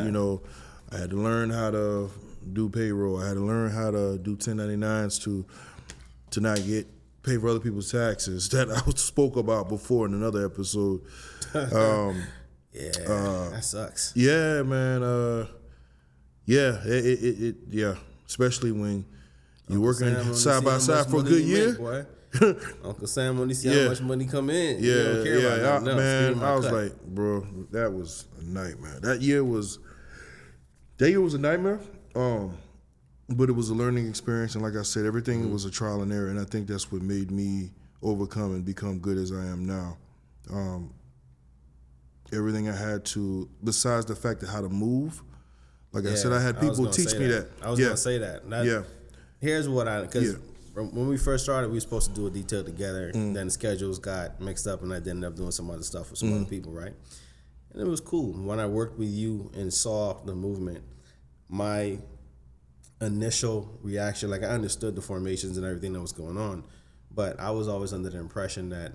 I had to learn how to do payroll. I had to learn how to do 1099s to not get paid for other people's taxes that I spoke about before in another episode. That sucks. Yeah, man. Yeah, especially when you're working side by side for a good year. Uncle Sam only see how much money come in. Man. I was like, bro, that was a nightmare. That year was a nightmare. But it was a learning experience, and like I said, everything was a trial and error, and I think that's what made me overcome and become good as I am now. Everything I had to, besides the fact of how to move, like I said, I had people teach me that. I was gonna say that. Here's what because when we first started, we were supposed to do a detail together. Then the schedules got mixed up, and I ended up doing some other stuff with some other people, right? And it was cool. When I worked with you and saw the movement, my initial reaction, like I understood the formations and everything that was going on, but I was always under the impression that,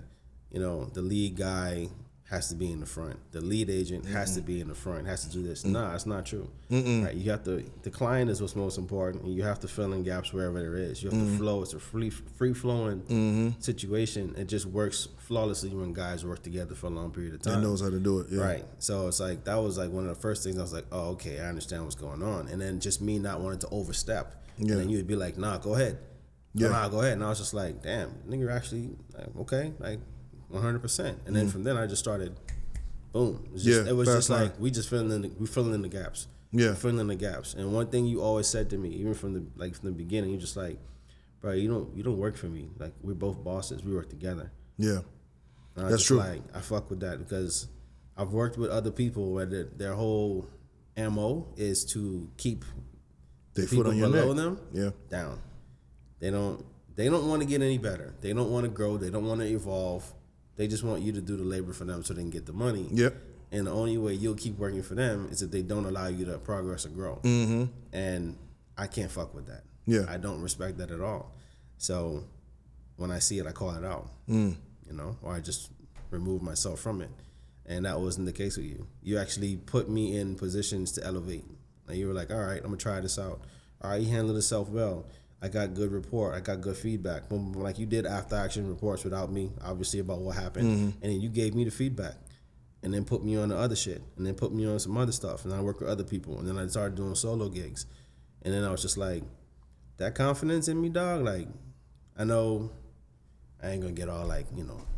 the lead guy has to be in the front. The lead agent has to be in the front, has to do this. Nah, it's not true. Right? You have to, the client is what's most important, and you have to fill in gaps wherever there is. You have to flow. It's a free-flowing situation. It just works flawlessly when guys work together for a long period of time. They knows how to do it. Yeah. Right. So it's like, that was like one of the first things I was like, oh, okay, I understand what's going on. And then just me not wanting to overstep. And then you would be like, nah, go ahead. Nah, go ahead. And I was just like, damn, nigga, actually, like, okay, like, 100%. And then from then I just started, boom. It was just like we filling in the gaps. Yeah, filling in the gaps. And one thing you always said to me, even from the beginning, you're just like, bro, you don't work for me. Like, we're both bosses. We work together. Yeah, that's true. Like, I fuck with that because I've worked with other people where their whole MO is to keep their people foot on your below neck. them down. They don't want to get any better. They don't want to grow. They don't want to evolve. They just want you to do the labor for them so they can get the money. Yep. And the only way you'll keep working for them is if they don't allow you to progress or grow. And I can't fuck with that. Yeah. I don't respect that at all. So when I see it, I call it out. Or I just remove myself from it. And that wasn't the case with you. You actually put me in positions to elevate. And you were like, all right, I'm gonna try this out. All right, you handled yourself well. I got good report. I got good feedback. Boom, boom, like you did after action reports without me, obviously about what happened, and then you gave me the feedback, and then put me on the other shit, and then put me on some other stuff, and I work with other people, and then I started doing solo gigs, and then I was just like, that confidence in me, dog. Like, I know I ain't gonna get all like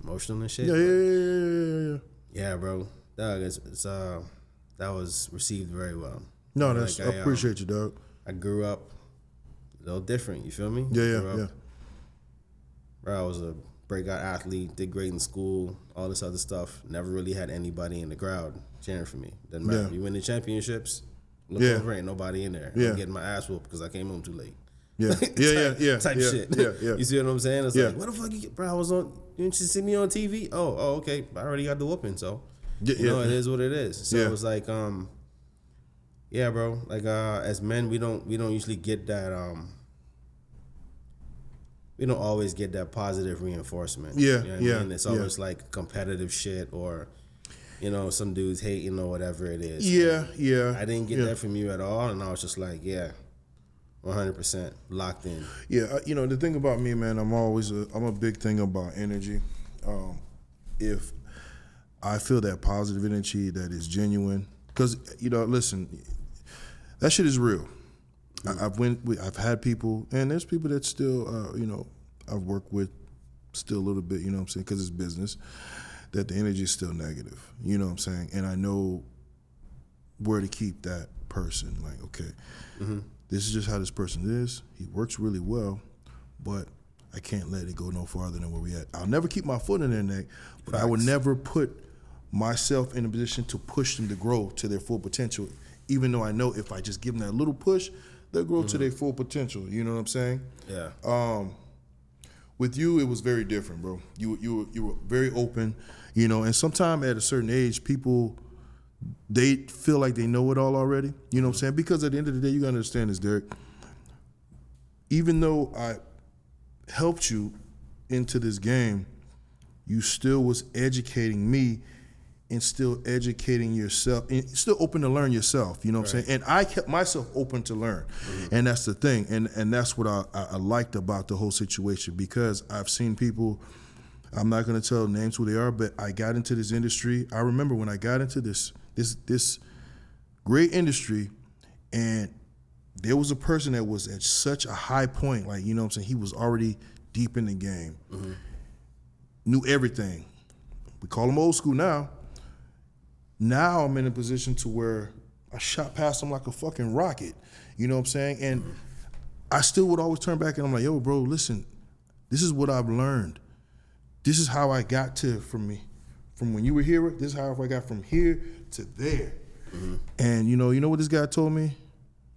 emotional and shit. Yeah. Yeah, bro. Dog, it's that was received very well. No, Like, I appreciate you, dog. I grew up a little different. You feel me? Yeah. Bro, I was a breakout athlete, did great in school, all this other stuff. Never really had anybody in the crowd cheering for me. Doesn't matter. Yeah. You win the championships, look Yeah. over, ain't nobody in there. Yeah. I'm getting my ass whooped because I came home too late. Yeah. Yeah. Type shit. Yeah. You see what I'm saying? It's Yeah. like, what the fuck you get, bro? I was on, you didn't see me on TV? Oh, okay. I already got the whooping, so Yeah. you know, it is what it is. So Yeah. it was like, yeah, bro. Like, as men, we don't usually get that. We don't always get that positive reinforcement. Yeah, You know what yeah, I mean? It's yeah. always like competitive shit or, some dudes hating or whatever it is. Yeah. I didn't get yeah. that from you at all, and I was just like, yeah, 100% locked in. Yeah, the thing about me, man, I'm a big thing about energy. If I feel that positive energy that is genuine, because listen, that shit is real. I've had people, and there's people that still, I've worked with still a little bit, you know what I'm saying, because it's business, that the energy is still negative, you know what I'm saying, and I know where to keep that person. Like, okay, this is just how this person is. He works really well, but I can't let it go no farther than where we at. I'll never keep my foot in their neck, but I would never put myself in a position to push them to grow to their full potential, even though I know if I just give them that little push, they'll grow to their full potential. You know what I'm saying? Yeah. With you, it was very different, bro. You were very open, and sometimes at a certain age, people, they feel like they know it all already. You know what I'm saying? Because at the end of the day, you gotta understand this, Derek. Even though I helped you into this game, you still was educating me and still educating yourself and still open to learn yourself, you know what I'm saying? And I kept myself open to learn. And that's the thing. And that's what I liked about the whole situation, because I've seen people, I'm not gonna tell names who they are, but I got into this industry. I remember when I got into this great industry, and there was a person that was at such a high point, like, you know what I'm saying? He was already deep in the game, knew everything. We call him old school now. Now I'm in a position to where I shot past him like a fucking rocket. You know what I'm saying? And I still would always turn back and I'm like, yo, bro, listen, this is what I've learned. This is how I got from when you were here, this is how I got from here to there. And you know what this guy told me?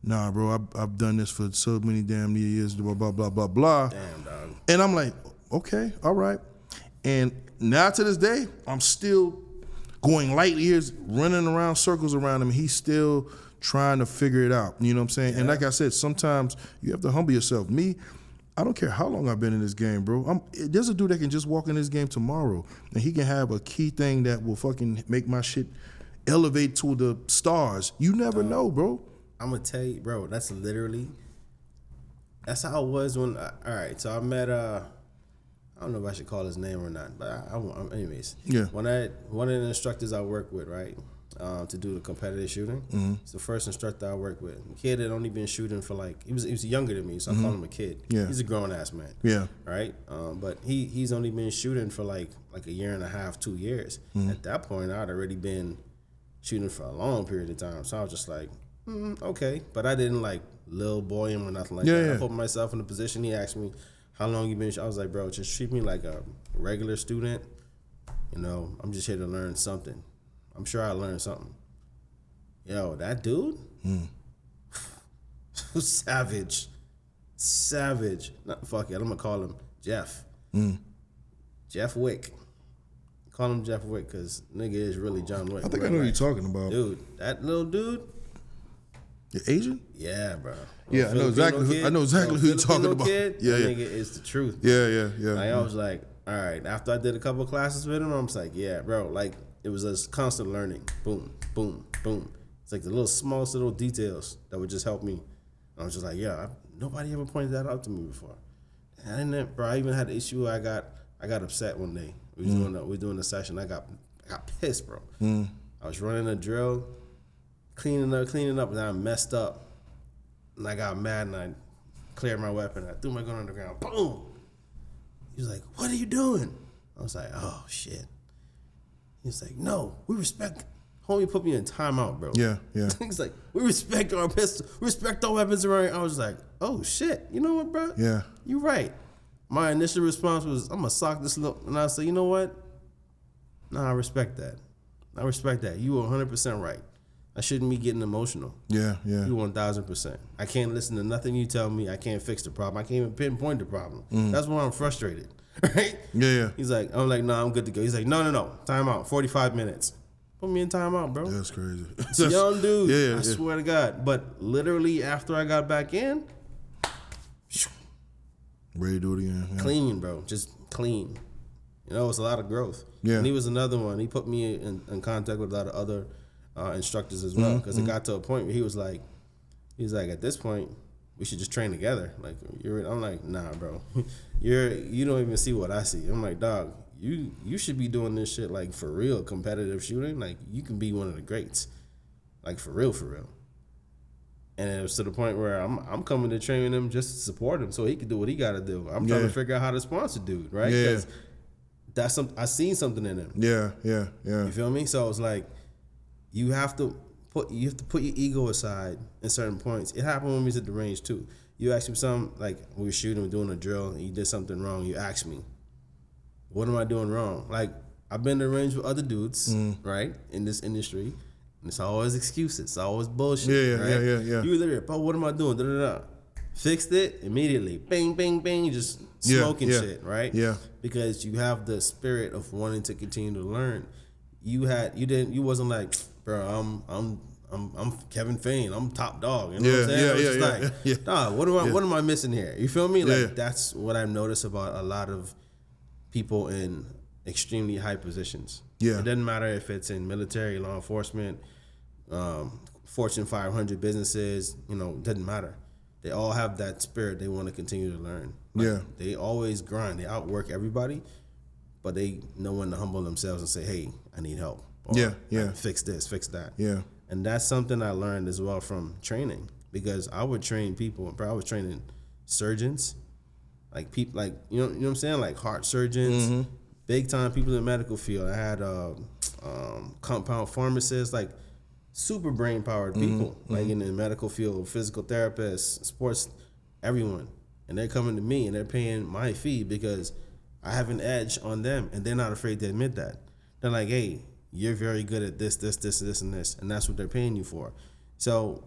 Nah, bro, I've done this for so many damn years, blah, blah, blah, blah, blah. Damn, dog. And I'm like, okay, all right. And now to this day, I'm still going light years, running around circles around him. He's still trying to figure it out. You know what I'm saying? Yeah. And like I said, sometimes you have to humble yourself. Me, I don't care how long I've been in this game, bro. There's a dude that can just walk in this game tomorrow, and he can have a key thing that will fucking make my shit elevate to the stars. You never know, bro. I'm gonna tell you, bro, that's how it was when, all right, so I met, I don't know if I should call his name or not, but anyways. Yeah. One of the instructors I work with, right, to do the competitive shooting, it's the first instructor I worked with. A kid had only been shooting for like, he was younger than me, so I call him a kid. Yeah. He's a grown ass man. Yeah. Right? But he's only been shooting for like a year and a half, 2 years. At that point, I'd already been shooting for a long period of time. So I was just like, okay. But I didn't like little boy him or nothing like that. Yeah. I put myself in a position. He asked me, how long you been? I was like, bro, just treat me like a regular student. I'm just here to learn something. I'm sure I learned something. Yo, that dude? Savage. Fuck it, I'm gonna call him Jeff. Jeff Wick. Call him Jeff Wick, because nigga is really John Wick. I think I know who you're talking about. Dude, that little dude? You're Asian? Yeah, bro. Yeah, I know exactly who you're talking about. Kid, Yeah. Nigga is the truth. Yeah. Like, I was like, all right. After I did a couple of classes with him, I was like, yeah, bro. Like, it was a constant learning. Boom, boom, boom. It's like the little smallest little details that would just help me. And I was just like, yeah, nobody ever pointed that out to me before. And then, bro, I even had the issue where I got upset one day. We was doing a session. I got pissed, bro. I was running a drill, cleaning up, and I messed up. And I got mad and I cleared my weapon. I threw my gun on the ground. Boom. He was like, what are you doing? I was like, oh, shit. He was like, no, we respect. Homie put me in timeout, bro. Yeah. He's like, we respect our pistol, respect our weapons around here. I was like, oh, shit. You know what, bro? Yeah. You're right. My initial response was, I'm going to sock this little. And I said, you know what? Nah, I respect that. You were 100% right. I shouldn't be getting emotional. Yeah. You 1,000%. I can't listen to nothing you tell me. I can't fix the problem. I can't even pinpoint the problem. That's why I'm frustrated. Right? Yeah. He's like, I'm like, nah, I'm good to go. He's like, no. Time out. 45 minutes. Put me in time out, bro. That's crazy. It's a young dude. Yeah. I swear to God. But literally after I got back in, Ready to do it again. Yeah. clean, bro. Just clean. You know, it's a lot of growth. Yeah. And he was another one. He put me in contact with a lot of other instructors as well. Because it got to a point where he was like, at this point, we should just train together. Like, I'm like, nah, bro. You don't even see what I see. I'm like, dog, you should be doing this shit like for real, competitive shooting. Like, you can be one of the greats. Like, for real. And it was to the point where I'm coming to train him just to support him so he can do what he got to do. I'm trying to figure out how to sponsor dude, right? Yeah. That's I seen something in him. Yeah. You feel me? So it's like you have to put your ego aside in certain points. It happened when we was at the range too. You asked me something, like we were shooting, doing a drill, and you did something wrong. You asked me, what am I doing wrong? Like, I've been to the range with other dudes, right, in this industry. And it's always excuses. It's always bullshit. Right? Yeah. You literally, but what am I doing? Da-da-da. Fixed it immediately. Bang, bang, bang. Just smoking shit, right? Yeah. Because you have the spirit of wanting to continue to learn. You wasn't like, bro, I'm Kevin Fain. I'm top dog. You know what I'm saying? I was just like, nah, what am I missing here? You feel me? Like, that's what I've noticed about a lot of people in extremely high positions. Yeah. It doesn't matter if it's in military, law enforcement, Fortune 500 businesses, it doesn't matter. They all have that spirit. They want to continue to learn. Like, they always grind. They outwork everybody, but they know when to humble themselves and say, hey, I need help. Or, fix this, fix that. Yeah. And that's something I learned as well from training, because I would train people. I was training surgeons, like people, like, you know what I'm saying? Like heart surgeons, big time people in the medical field. I had compound pharmacists, like super brain powered people, like in the medical field, physical therapists, sports, everyone. And they're coming to me and they're paying my fee because I have an edge on them, and they're not afraid to admit that. They're like, hey, you're very good at this, and this, and that's what they're paying you for. So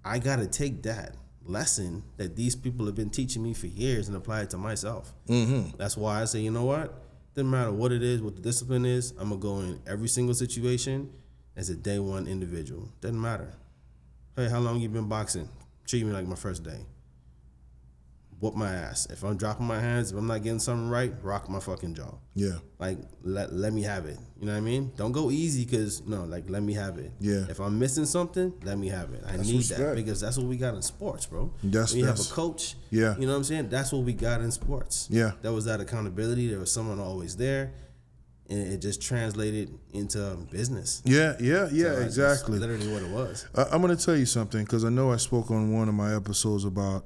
I got to take that lesson that these people have been teaching me for years and apply it to myself. That's why I say, you know what? Doesn't matter what it is, what the discipline is, I'm going to go in every single situation as a day one individual. Doesn't matter. Hey, how long you been boxing? Treat me like my first day. Whoop my ass. If I'm dropping my hands, if I'm not getting something right, rock my fucking jaw. Yeah. Like, let me have it. You know what I mean? Don't go easy, because, let me have it. Yeah. If I'm missing something, let me have it. I need respect. that, because that's what we got in sports, bro. When you have a coach, yeah. You know what I'm saying? That's what we got in sports. Yeah. There was that accountability. There was someone always there. And it just translated into business. Yeah, So exactly. That's literally what it was. I'm going to tell you something, because I know I spoke on one of my episodes about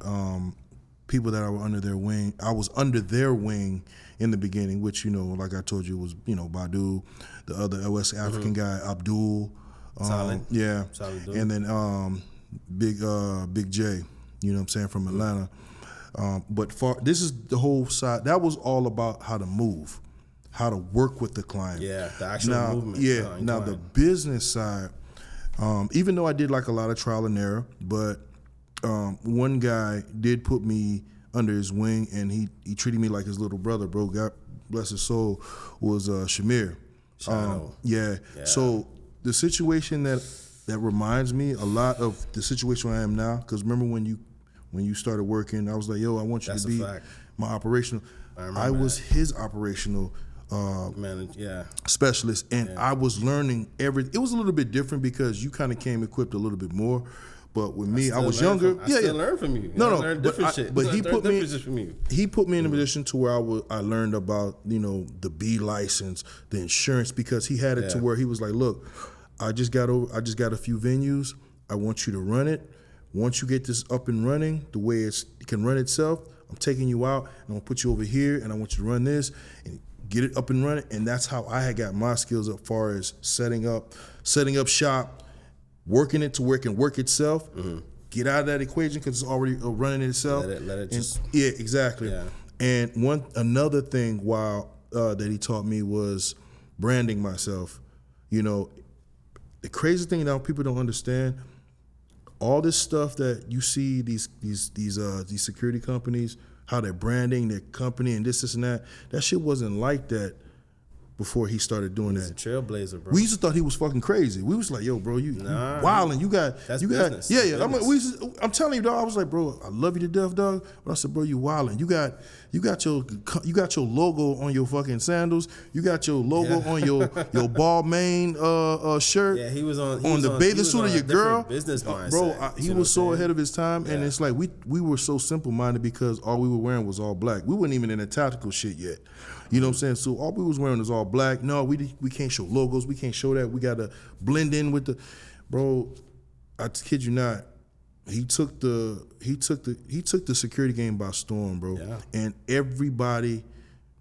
people that were under their wing. I was under their wing in the beginning, which, like I told you, was, Badu, the other West African guy, Abdul. Solid. Yeah. Solid dude. And then Big J, you know what I'm saying, from Atlanta. But this is the whole side. That was all about how to move, how to work with the client. Yeah, the actual movement. Yeah. Now the business side, even though I did like a lot of trial and error, but one guy did put me under his wing, and he treated me like his little brother, bro. God bless his soul, was Shamir. Yeah. So the situation that reminds me a lot of the situation I am now, because remember when you started working, I was like, yo, I want you to be my operational. I was his operational specialist, and I was learning it was a little bit different because you kind of came equipped a little bit more. But with me, I was younger. I still learn from you. No, learn different shit. But he put me. From you. He put me in a position to where I learned about the B license, the insurance, because he had it to where he was like, look, I just got a few venues. I want you to run it. Once you get this up and running, the way it can run itself, I'm taking you out and I'm gonna put you over here, and I want you to run this and get it up and running. And that's how I had got my skills as far as setting up shop. Working it to where it can work itself, get out of that equation because it's already running itself. Let it just. Yeah, exactly. Yeah. And another thing that he taught me was branding myself. The crazy thing now people don't understand, all this stuff that you see these security companies, how they're branding their company and this and that shit wasn't like that before he started doing that. He's a trailblazer, bro. We used to thought he was fucking crazy. We was like, yo, bro, you wilding. That's business. Yeah. I'm telling you, dog. I was like, bro, I love you to death, dog. But I said, bro, you wilding. You got your logo on your fucking sandals. You got your logo on your Balmain shirt. Yeah, he was on the bathing suit of your girl. Business mindset. Bro, he was so ahead of his time, and it's like we were so simple minded because all we were wearing was all black. We weren't even in the tactical shit yet. You know what I'm saying? So all we was wearing was all black. No, we can't show logos. We can't show that. We gotta blend in with the, bro. I kid you not. He took the security game by storm, bro. Yeah. And everybody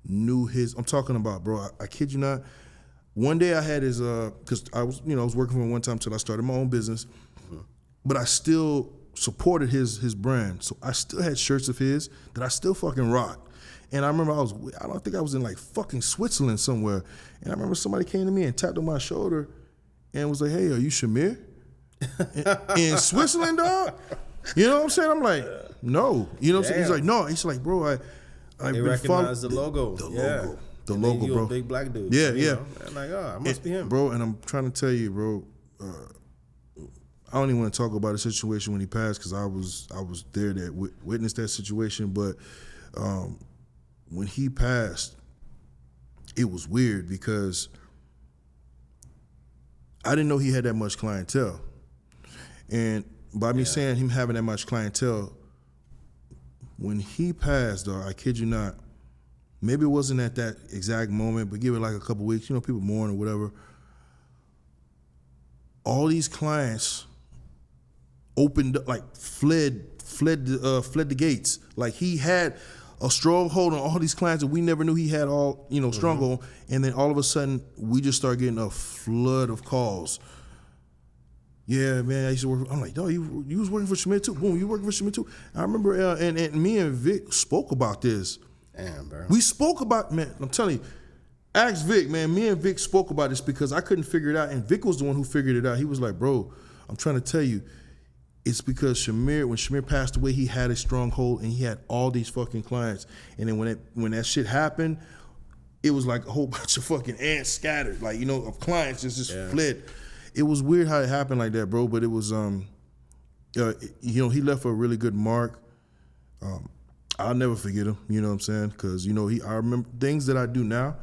knew his. I'm talking about, bro. I kid you not. One day I had his because I was working for him one time till I started my own business, but I still supported his brand. So I still had shirts of his that I still fucking rocked. And I remember I don't think I was in like fucking Switzerland somewhere. And I remember somebody came to me and tapped on my shoulder and was like, hey, are you Shamir? in Switzerland, dog? You know what I'm saying? I'm like, no. You know what I'm saying? He's like, no. He's like, bro, I they recognize the logo. The logo. The logo, bro. A big black dude. Yeah, so, yeah. I'm like, I must be him. Bro, and I'm trying to tell you, bro, I don't even want to talk about the situation when he passed because I was there that witnessed that situation, but when he passed, it was weird because I didn't know he had that much clientele. And by me saying him having that much clientele, when he passed, though, I kid you not, maybe it wasn't at that exact moment, but give it like a couple weeks, people mourn or whatever. All these clients opened up, like fled the gates. Like he had a stronghold on all these clients that we never knew he had all, stronghold. And then all of a sudden, we just start getting a flood of calls. Yeah, man, I used to work. I'm like, yo, you was working for Shamir too. Boom, you working for Shamir too. I remember, and me and Vic spoke about this. Damn, bro. We spoke about, man, I'm telling you, ask Vic, man. Me and Vic spoke about this because I couldn't figure it out. And Vic was the one who figured it out. He was like, bro, I'm trying to tell you, it's because when Shamir passed away, he had a stronghold and he had all these fucking clients. And then when that shit happened, it was like a whole bunch of fucking ants scattered, like, of clients just fled. It was weird how it happened like that, bro. But it was, he left a really good mark. I'll never forget him. You know what I'm saying? Because I remember things that I do now.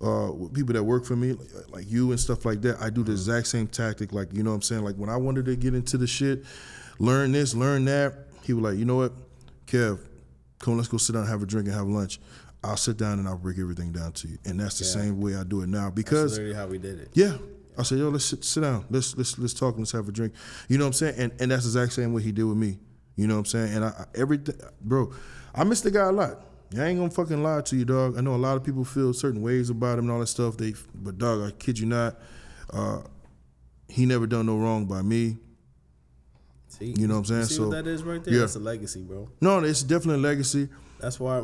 With people that work for me, like you and stuff like that, I do the exact same tactic. Like, you know what I'm saying? Like when I wanted to get into the shit, learn this, learn that, he was like, you know what, Kev, come let's go sit down, have a drink and have lunch. I'll sit down and I'll break everything down to you. And that's the same way I do it now because that's literally how we did it. Yeah. I said, yo, let's sit down. Let's talk and let's have a drink. You know what I'm saying? And that's the exact same way he did with me. You know what I'm saying? And everything, bro, I miss the guy a lot. I ain't gonna fucking lie to you, dog. I know a lot of people feel certain ways about him and all that stuff. But dog, I kid you not, he never done no wrong by me. See, you know what I'm saying? See what that is right there? Yeah. That's a legacy, bro. No, it's definitely a legacy. That's why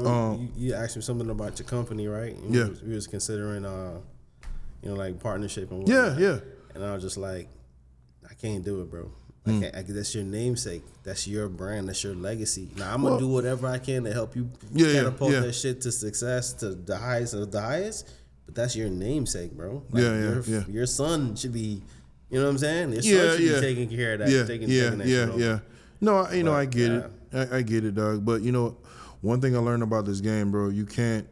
you asked me something about your company, right? And we was considering, like partnership and whatnot. Yeah. And I was just like, I can't do it, bro. That's your namesake. That's your brand. That's your legacy. Now I'm gonna do whatever I can to help you catapult that shit to success, to the highest of the highest. But that's your namesake, bro. Like your son should be, you know what I'm saying? Your son should be taking care of that. Taking that shit over. No, I get it. I get it, dog. But one thing I learned about this game, bro, you can't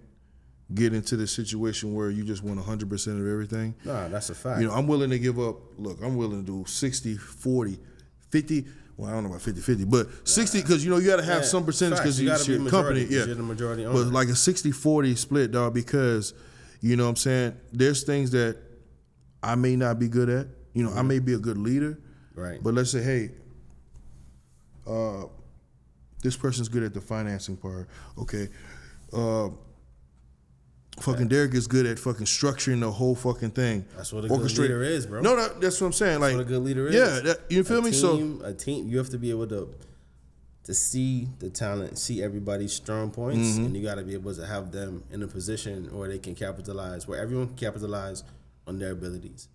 get into the situation where you just want 100% of everything. Nah, that's a fact. You know, I'm willing to give up. Look, I'm willing to do 60, 40, 50. Well, I don't know about 50-50, but 60 because, you know, you got to have some percentage because it's your company. Yeah. You're the majority owner. But like a 60-40 split, dog, because, you know what I'm saying, there's things that I may not be good at. You know, I may be a good leader. Right. But let's say, hey, this person's good at the financing part. Okay. Fucking Derek is good at fucking structuring the whole fucking thing. That's what a good leader is, bro. No, that's what I'm saying. Like, what a good leader is. Yeah, you feel me? A team, you have to be able to see the talent, see everybody's strong points, and you got to be able to have them in a position where they can capitalize, where everyone can capitalize on their abilities,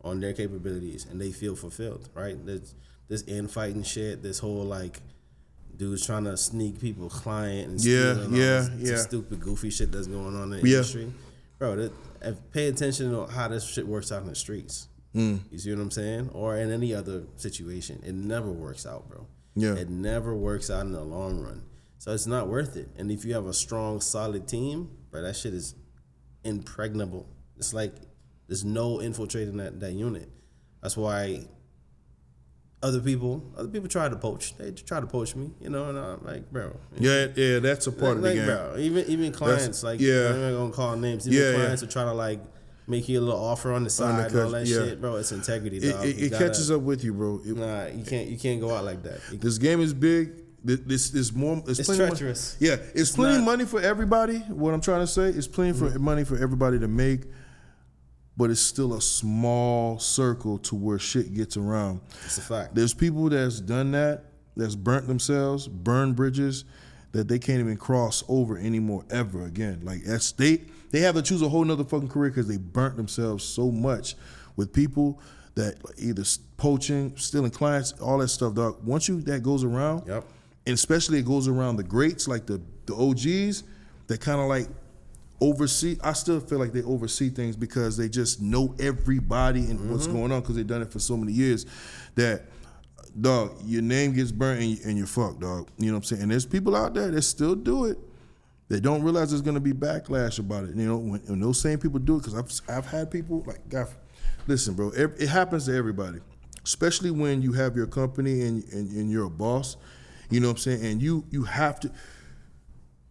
on their capabilities, and they feel fulfilled, right? There's this infighting shit, this whole like dudes trying to sneak people client and stealing all stupid goofy shit that's going on in the industry. Bro, pay attention to how this shit works out in the streets. You see what I'm saying? Or in any other situation. It never works out, bro. Yeah. It never works out in the long run. So it's not worth it. And if you have a strong, solid team, bro, that shit is impregnable. It's like there's no infiltrating that unit. That's why other people try to poach. They try to poach me, you know, and I'm like, bro. Yeah, that's a part of the game. Bro, even clients, I'm not gonna call names. Even clients will try to like make you a little offer on the side and all that shit, bro. It's integrity, dog. It catches up with you, bro. Nah, you can't go out like that. This game is big. This more. It's treacherous. It's plenty of money for everybody. What I'm trying to say is plenty for money for everybody to make. But it's still a small circle to where shit gets around. It's a fact. There's people that's done that, that's burnt themselves, burned bridges, that they can't even cross over anymore ever again. Like they have to choose a whole nother fucking career because they burnt themselves so much with people that either poaching, stealing clients, all that stuff, dog. Once that goes around, and especially it goes around the greats, like the OGs, that kind of like oversee. I still feel like they oversee things because they just know everybody and what's going on because they've done it for so many years that, dog, your name gets burnt and you're fucked, dog. You know what I'm saying? And there's people out there that still do it. They don't realize there's going to be backlash about it. You know, when those same people do it, because I've had people like, God, listen, bro, it happens to everybody, especially when you have your company and you're a boss. You know what I'm saying? And you have to.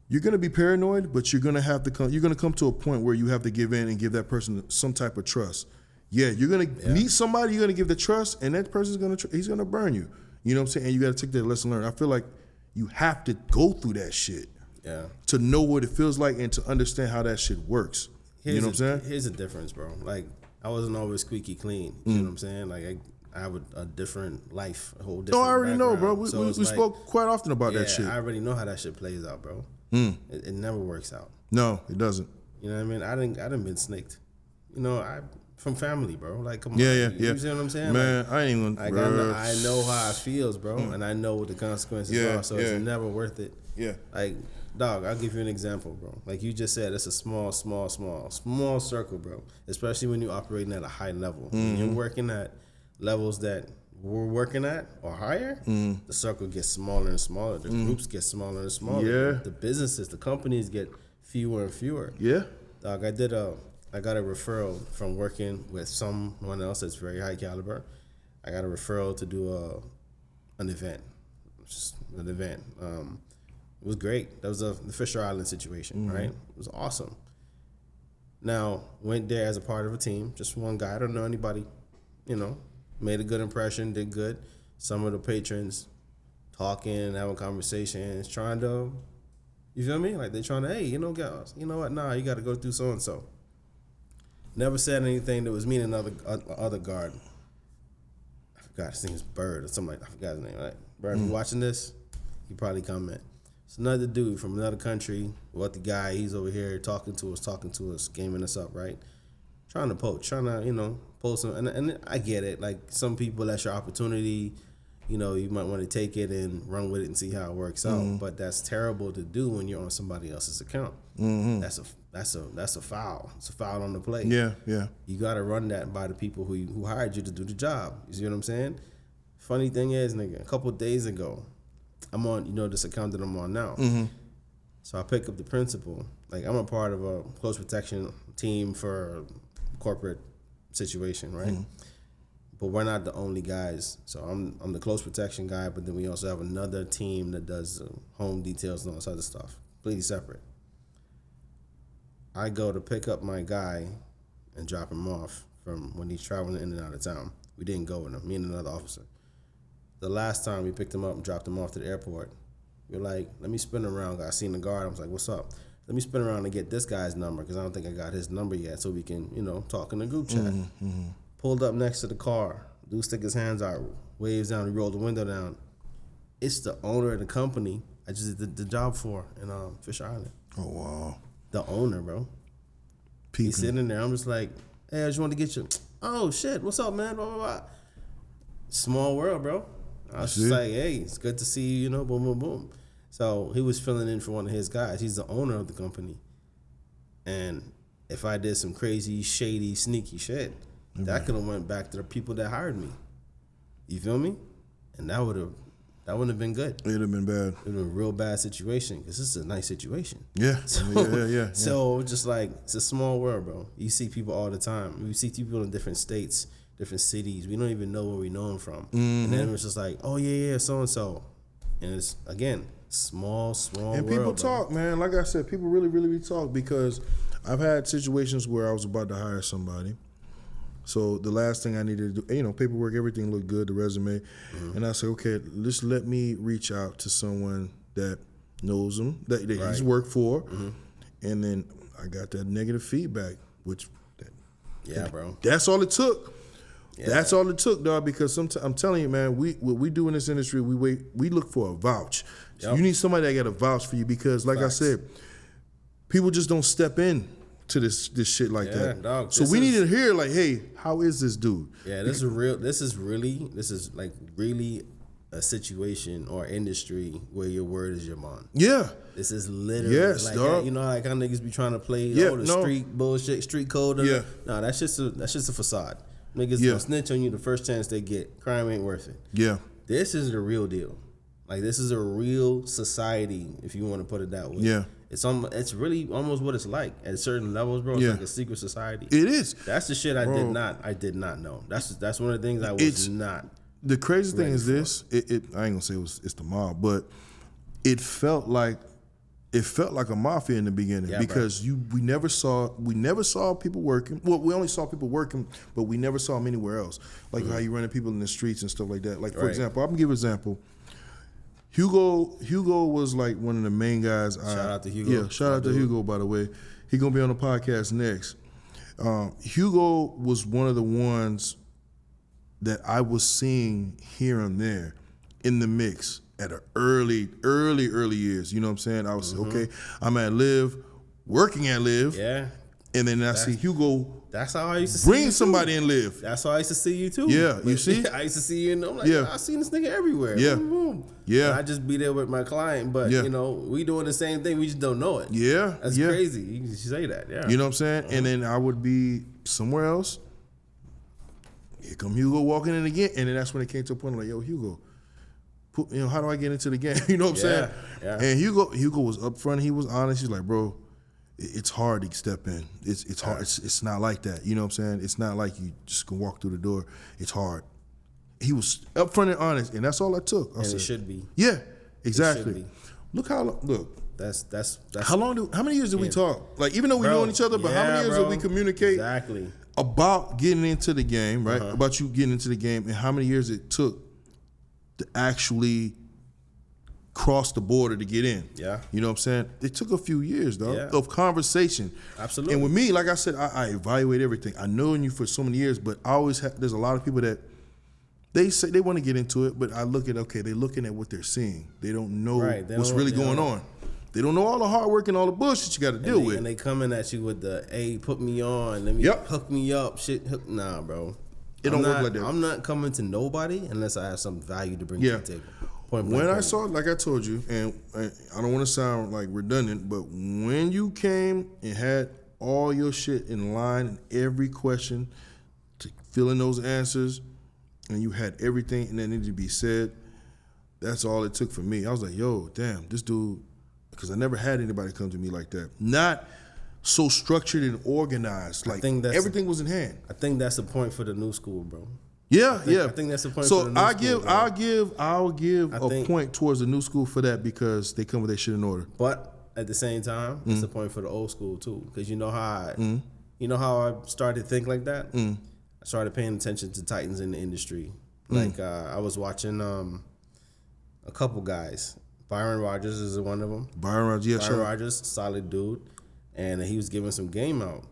You're gonna be paranoid, but you're gonna have to come. You're gonna come to a point where you have to give in and give that person some type of trust. Yeah, you're gonna meet somebody. You're gonna give the trust, and that person's he's gonna burn you. You know what I'm saying? And you got to take that lesson learned. I feel like you have to go through that shit. To know what it feels like and to understand how that shit works. You know what I'm saying? Here's the difference, bro. Like I wasn't always squeaky clean. You know what I'm saying? Like I have a different life, a whole different. No, I already know, bro. We like, spoke quite often about that shit. I already know how that shit plays out, bro. It never works out. No, it doesn't. You know what I mean? I didn't been snaked. You know, I from family, bro. Like, come on. Yeah. You see what I'm saying? Man, like, I ain't even. I know how it feels, bro, and I know what the consequences are. So it's never worth it. Yeah. Like, dog, I'll give you an example, bro. Like you just said, it's a small circle, bro. Especially when you're operating at a high level. When you're working at levels that we're working at or higher, the circle gets smaller and smaller. The groups get smaller and smaller. Yeah. The businesses, the companies get fewer and fewer. Yeah. Dog, I got a referral from working with someone else that's very high caliber. I got a referral to do an event. It was great. That was the Fisher Island situation, right? It was awesome. Now, went there as a part of a team, just one guy. I don't know anybody, you know. Made a good impression, did good. Some of the patrons talking, having conversations, trying to, you feel me? Like they trying to, hey, you know, guys, you know what? Nah, you got to go through so and so. Never said anything that was meaning other guard. I forgot his name is Bird or something like that. I forgot his name. Right? Bird, if you're watching this, you probably comment. It's another dude from another country. What the guy? He's over here talking to us, gaming us up, right? Trying to poach, you know, post some, and I get it. Like some people, that's your opportunity. You know, you might want to take it and run with it and see how it works out. But that's terrible to do when you're on somebody else's account. That's a foul. It's a foul on the play. Yeah. You got to run that by the people who hired you to do the job. You see what I'm saying? Funny thing is, nigga, a couple of days ago, I'm on, you know, this account that I'm on now. So I pick up the principal. Like, I'm a part of a close protection team for a corporate situation, right? But we're not the only guys. So I'm the close protection guy, but then we also have another team that does home details and all this other stuff. Completely separate. I go to pick up my guy and drop him off from when he's traveling in and out of town. We didn't go with him, me and another officer. The last time we picked him up and dropped him off to the airport, we were like, let me spin around. I seen the guard. I was like, what's up? Let me spin around and get this guy's number because I don't think I got his number yet so we can, talk in the group chat. Pulled up next to the car. Dude stick his hands out, waves down, he rolled the window down. It's the owner of the company I just did the job for in Fisher Island. Oh, wow. The owner, bro. Peeping. He's sitting there. I'm just like, hey, I just wanted to get you. Oh, shit. What's up, man? Blah, blah, blah. Small world, bro. I was just like, hey, it's good to see you, boom, boom, boom. So he was filling in for one of his guys. He's the owner of the company. And if I did some crazy, shady, sneaky shit, that could have went back to the people that hired me. You feel me? And that wouldn't have been good. It'd have been bad. It would have been a real bad situation because this is a nice situation. Yeah. Yeah. So just like, it's a small world, bro. You see people all the time. We see people in different states, different cities. We don't even know where we know them from. And then it's just like, oh, yeah, so-and-so. And it's, again, small and world, people bro. talk, man. Like I said, people really, really talk because I've had situations where I was about to hire somebody. So the last thing I needed to do, paperwork, everything looked good, the resume. And I said, okay, just let me reach out to someone that knows him, that he's worked for. And then I got that negative feedback, which Bro. That's all it took. Yeah. That's all it took, dog, because sometimes, I'm telling you, man, what we do in this industry, we look for a vouch. So you need somebody that got a vouch for you because, like I said, people just don't step in to this shit like that. Dog, so we need to hear like, hey, how is this dude? Yeah, this is really a situation or industry where your word is your bond. Yeah. This is literally dog. like how niggas be trying to play street bullshit, street code. No, that's just a facade. Niggas gonna snitch on you the first chance they get. Crime ain't worth it. Yeah. This is the real deal. Like, this is a real society, if you want to put it that way. Yeah. It's really almost what it's like at certain levels, bro. It's like a secret society. It is. That's the shit I did not know. That's one of the things I was not. The crazy thing is this. I ain't gonna say it's the mob, but it felt like a mafia in the beginning because we never saw people working. Well, we only saw people working, but we never saw them anywhere else. Like how you run into people in the streets and stuff like that. Like for example, I'm gonna give an example. Hugo was like one of the main guys. Shout out to Hugo. Yeah, shout out to Hugo, by the way. He gonna be on the podcast next. Hugo was one of the ones that I was seeing here and there in the mix at an early years. You know what I'm saying? I was okay. I'm at Live, working at Live. Yeah. And then I see Hugo. That's how I used to see bring you somebody too. and live. That's how I used to see you too. Yeah, you see? I used to see you and I'm like, I seen this nigga everywhere. Yeah. Boom, boom. Yeah. And I just be there with my client, but we doing the same thing. We just don't know it. Yeah. That's crazy. You can say that. Yeah. You know what I'm saying? And then I would be somewhere else. Here come Hugo walking in again. And then that's when it came to a point like, yo, Hugo, how do I get into the game? You know what I'm saying? Yeah. And Hugo was upfront. He was honest. He's like, bro, it's hard to step in. It's hard. It's not like that. You know what I'm saying? It's not like you just can walk through the door. It's hard. He was upfront and honest, and that's all I took. I said, it should be. Yeah, exactly. Be. Look. That's how many years did we talk? Like, even though we know each other, but how many years did we communicate about getting into the game, right? About you getting into the game, and how many years it took to actually cross the border to get in. Yeah. You know what I'm saying? It took a few years, though, of conversation. Absolutely. And with me, like I said, I evaluate everything. I known you for so many years, but I always there's a lot of people that they say they want to get into it, but I look at, they're looking at what they're seeing. They don't know what's really going on. They don't know all the hard work and all the bullshit you got to deal with. And they coming at you with the, hey, put me on, let me hook me up, shit. Nah, bro. It don't work like that. I'm not coming to nobody unless I have some value to bring to the table. When I saw, like I told you, and I don't want to sound like redundant, but when you came and had all your shit in line and every question, to fill in those answers, and you had everything and that needed to be said, that's all it took for me. I was like, yo, damn, this dude because I never had anybody come to me like that. Not so structured and organized. Like think that's everything was in hand. I think that's the point for the new school, bro. Yeah, I think that's the point. So for the new school, bro. I'll give a think- point towards the new school for that because they come with their shit in order. But at the same time, it's a point for the old school too, because you know how I started to think like that. I started paying attention to titans in the industry. Like I was watching a couple guys. Byron Rogers is one of them. Byron Rogers, yeah, Byron sure. Rogers, solid dude, and he was giving some game out,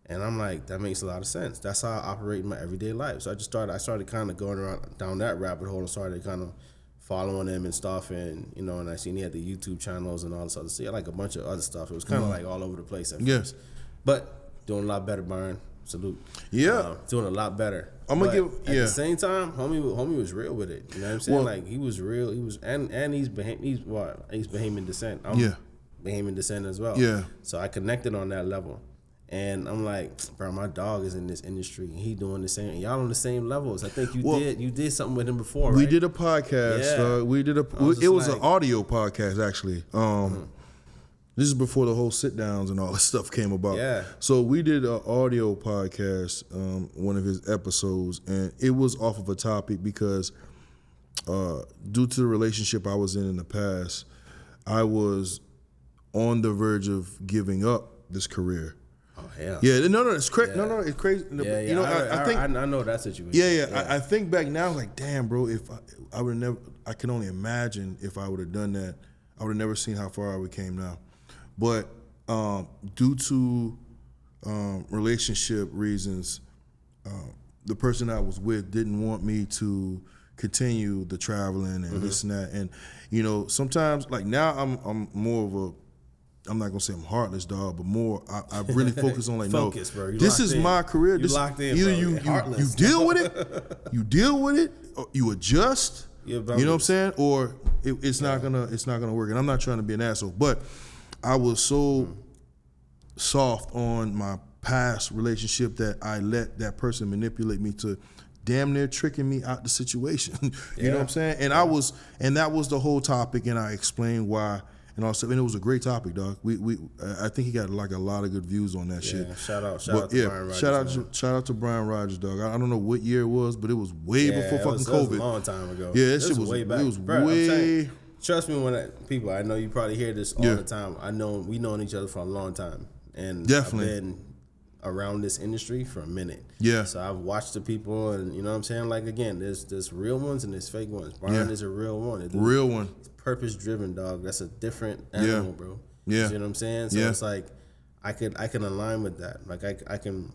and I'm like, that makes a lot of sense. That's how I operate in my everyday life. So I started kind of going around down that rabbit hole and started kind of following him and stuff, and and I seen he had the YouTube channels and all this other stuff. Like a bunch of other stuff. It was kind of like all over the place at Yes. first, but doing a lot better, Byron. Salute. Yeah. Doing a lot better. I'm gonna But at the same time, homie was real with it. You know what I'm saying? Well- Like he was real. He was and he's Bahamian descent. I'm Bahamian descent as well. Yeah. So I connected on that level. And I'm like, bro, my dog is in this industry and he doing the same. And y'all on the same levels. I think you did something with him before, right? We did a podcast. Yeah. We did was just it was an like- audio podcast actually. This is before the whole sit downs and all this stuff came about. Yeah. So we did an audio podcast, one of his episodes, and it was off of a topic because due to the relationship I was in the past, I was on the verge of giving up this career. Oh hell. Yeah, no, it's crazy. Yeah. No, it's crazy. Yeah, You know, I think I know that situation. Yeah. I think back now, like, damn, bro, if I would never, I can only imagine if I would have done that, I would have never seen how far we came now. But due to relationship reasons, the person I was with didn't want me to continue the traveling and this and that. And sometimes, like now, I'm more of a, I'm not gonna say I'm heartless, dog, but more I really focus on like, Focus, bro. You this locked is in. my career. You locked in, either bro. you Heartless. deal with it, or you adjust. Yeah, You know what I'm saying? Or it's not gonna work. And I'm not trying to be an asshole, but I was so soft on my past relationship that I let that person manipulate me to damn near tricking me out the situation. You know what I'm saying? And that was the whole topic, and I explained why and all stuff. And it was a great topic, dog. I think he got like a lot of good views on that shit. Shout out to Brian Rogers. Shout out to Brian Rogers, dog. I don't know what year it was, but it was way before fucking COVID. It was a long time ago. Yeah, that shit was way back. It was Bro, way. Trust me, people, I know you probably hear this all the time. We known each other for a long time, and Definitely. I've been around this industry for a minute. Yeah. So I've watched the people, and you know what I'm saying. Like again, there's real ones and there's fake ones. Brian is a real one. Real one. Purpose driven, dog. That's a different animal, bro. Yeah. You know what I'm saying? So it's like I can align with that. Like I can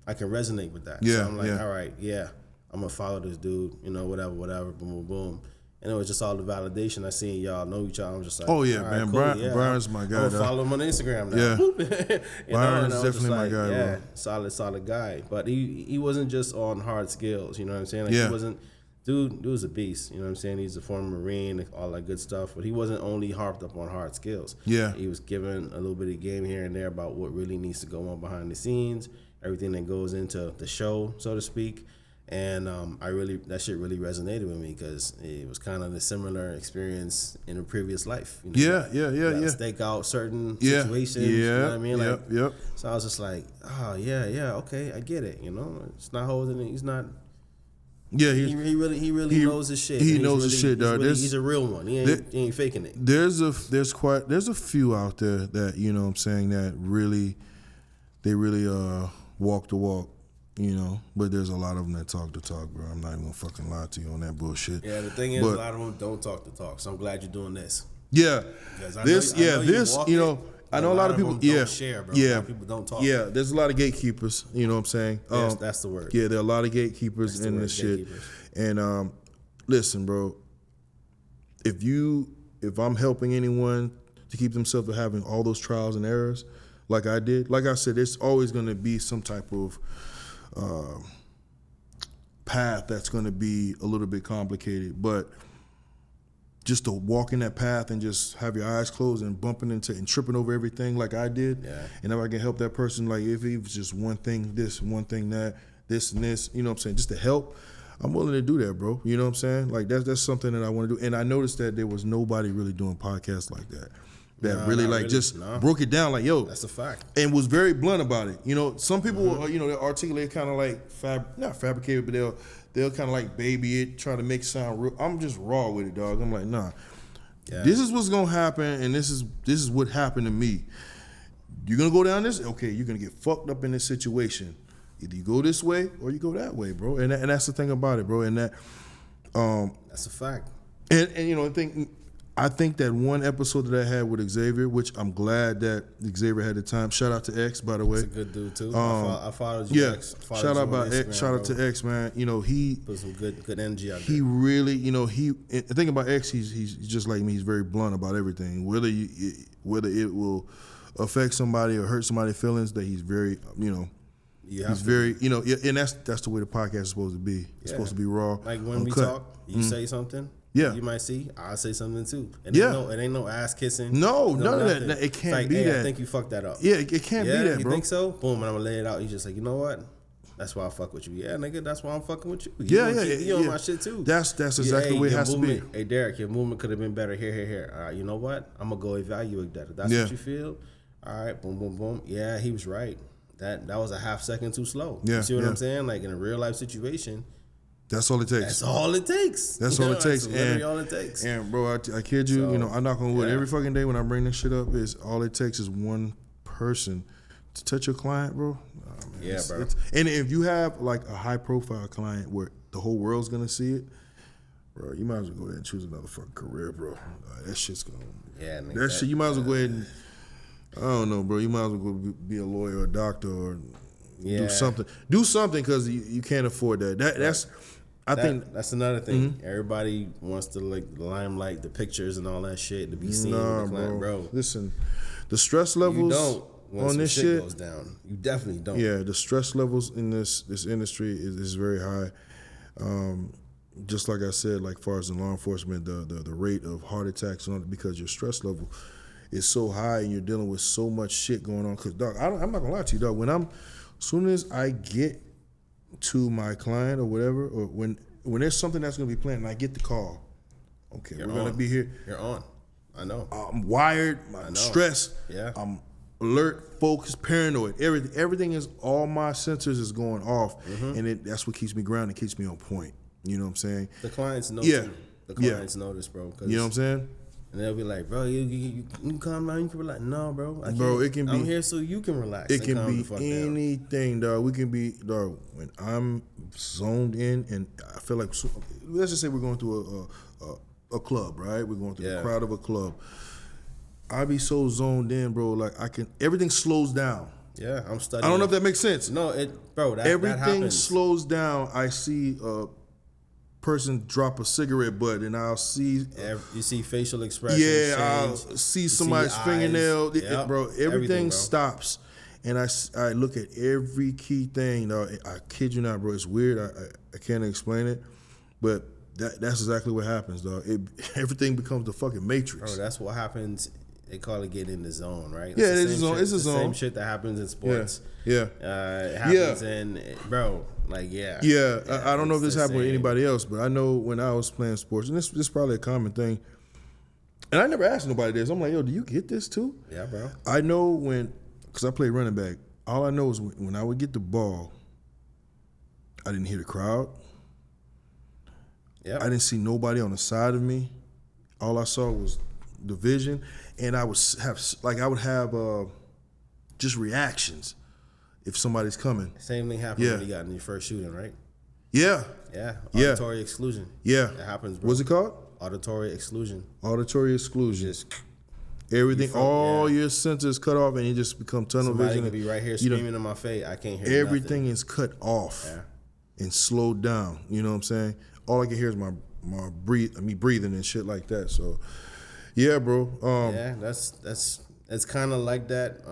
resonate with that. Yeah. So I'm like, all right, I'm gonna follow this dude. Whatever, boom, boom, boom. And it was just all the validation. I seen y'all know each other. I'm just like, Oh yeah, all man. right, cool, Brian's my guy. I'm dog. gonna follow him on Instagram now. Yeah. Brian is definitely my guy, yeah, bro. solid guy. But he wasn't just on hard skills. You know what I'm saying? Like he wasn't. Dude was a beast. You know what I'm saying? He's a former Marine, all that good stuff. But he wasn't only harped up on hard skills. Yeah. He was given a little bit of game here and there about what really needs to go on behind the scenes, everything that goes into the show, so to speak. And that shit really resonated with me because it was kind of a similar experience in a previous life. Yeah. Stake out certain situations. Yeah. You know what I mean? Like, Yep. So I was just like, oh yeah, okay, I get it. It's not holding it. He's not. Yeah, He really knows his shit. He knows his shit, dog. He's a real one. He ain't faking it. There's a few out there that what I'm saying that really walk the walk. But there's a lot of them that talk the talk, bro. I'm not even gonna fucking lie to you on that bullshit. Yeah, the thing is, a lot of them don't talk the talk. So I'm glad you're doing this. Yeah, I know a lot of people. Don't share, bro. A lot of people don't talk. Yeah, there's a lot of gatekeepers. You know what I'm saying? Yes, that's the word. Yeah, there are a lot of gatekeepers in this shit. And listen, bro. If I'm helping anyone to keep themselves from having all those trials and errors, like I did, like I said, there's always going to be some type of path that's going to be a little bit complicated, but just to walk in that path and just have your eyes closed and bumping into and tripping over everything like I did, and if I can help that person, like if it was just one thing this, one thing that, this and this, you know what I'm saying, just to help, I'm willing to do that, bro. You know what I'm saying? Like that's something that I want to do. And I noticed that there was nobody really doing podcasts like that. that No, really not like really. just No. broke it down like, yo, That's a fact. and was very blunt about it. You know, some people, you know, they articulate kind of like not fabricated, but they'll kind of like baby it, try to make it sound real. I'm just raw with it, dog. I'm like, nah, Yeah. this is what's gonna happen, and this is what happened to me. You're gonna go down this, okay? You're gonna get fucked up in this situation. Either you go this way or you go that way, bro. And that's the thing about it, bro. And that, That's a fact. and you know, I think that one episode that I had with Xavier, which I'm glad that Xavier had the time. Shout out to X, by the way. He's a good dude too. I followed you. Yeah, X. Followed shout you out on about X, Instagram, shout out bro. to X, man. You know, he Put some good energy out there. he really, you know, the thing about X, he's just like me. He's very blunt about everything. Whether it will affect somebody or hurt somebody's feelings, that he's very, you know, he's very, you know, and that's the way the podcast is supposed to be. It's supposed to be raw. Like when we uncut. talk, you say something. Yeah. You might see. I'll say something too. And Yeah. It ain't no ass kissing. No, none of that. nothing. No, it can't It's like, be hey, that. I think you fucked that up. Yeah, it can't be that, you bro. think so? Boom, and I'm gonna lay it out. You just like, you know what? That's why I fuck with you. Yeah, nigga, that's why I'm fucking with you. You on my shit too. That's exactly the way it your has to be. movement- Hey, Derek, your movement could have been better here. All right, you know what? I'm gonna go evaluate that. If that's Yeah. what you feel, all right, boom, boom, boom. Yeah, he was right. That was a half second too slow. Yeah, You see what yeah. I'm saying? Like in a real life situation, That's all it takes. that's all it takes. That's You all know, it takes. That's literally all it takes. And bro, I kid you, you know, I knock on wood yeah. every fucking day when I bring this shit up. Is all it takes is one person to touch your client, bro. Oh, man, Yeah, bro. And if you have like a high profile client where the whole world's gonna see it, bro, you might as well go ahead and choose another fucking career, bro. That shit's gonna. Yeah, nigga, That shit, you might as well go ahead and. I don't know, bro. You might as well go be a lawyer or a doctor or do something. Do something because you can't afford that. That's. I think that's another thing. Mm-hmm. Everybody wants to like limelight, the pictures and all that shit to be seen with nah, the client, bro. Listen, the stress You levels don't when on some this shit shit. goes down. You definitely don't. Yeah, the stress levels in this industry is very high. Just like I said, like far as in law enforcement, the rate of heart attacks and all that, because your stress level is so high and you're dealing with so much shit going on. Cause dog, I'm not gonna lie to you, dog. As soon as I get to my client or whatever, or when there's something that's gonna be planned, and I get the call, okay, we're gonna be here. You're on. I know. I'm wired, I'm stressed, Yeah. I'm alert, focused, paranoid. Everything is, all my sensors is going off, and that's what keeps me grounded, keeps me on point. You know what I'm saying? The clients know. Yeah. Too. The clients know this, bro. You know what I'm saying? And they'll be like, bro, you can calm down. You can relax. No, bro. Bro, it can be. I'm here so you can relax. It and can calm the be fuck down. anything, dog. We can be, dog. When I'm zoned in, and I feel like, let's just say we're going through a club, right? We're going through the crowd of a club. I be so zoned in, bro. Like everything slows down. Yeah, I'm studying. I don't know if that makes sense. No, bro. That Everything happens. slows down. I see a person drop a cigarette butt, and I'll see. You see facial expressions. Yeah, I'll change. see You somebody's eyes. fingernail. Yep. Bro, everything bro. stops. And I look at every key thing. Dog. I kid you not, bro. It's weird. I can't explain it. But that's exactly what happens, dog. Everything becomes the fucking Matrix. Bro, that's what happens. They call it getting in the zone, right? Yeah, the it's a same zone. shit- It's a the zone. Same shit that happens in sports. Yeah. It happens in, bro, like, yeah. Yeah, I don't know if this it's the happened with same. anybody else, but I know when I was playing sports, and this is probably a common thing, and I never asked nobody this. I'm like, yo, do you get this too? Yeah, bro. I know because I play running back, all I know is when I would get the ball, I didn't hear the crowd. Yep. I didn't see nobody on the side of me. All I saw was the vision, and I would have just reactions if somebody's coming. Same thing happened Yeah. when you got in your first shooting, right? Yeah. Yeah. Yeah. Auditory exclusion. Yeah. It happens, bro. What's it called? Auditory exclusion. Auditory exclusion. Just Everything, all your senses cut off, and you just become tunnel somebody vision. could be right here You know, screaming in my face. I can't hear everything is cut off and slowed down. You know what I'm saying? All I can hear is my me breathing and shit like that. So, yeah, bro. Yeah, that's kind of like that.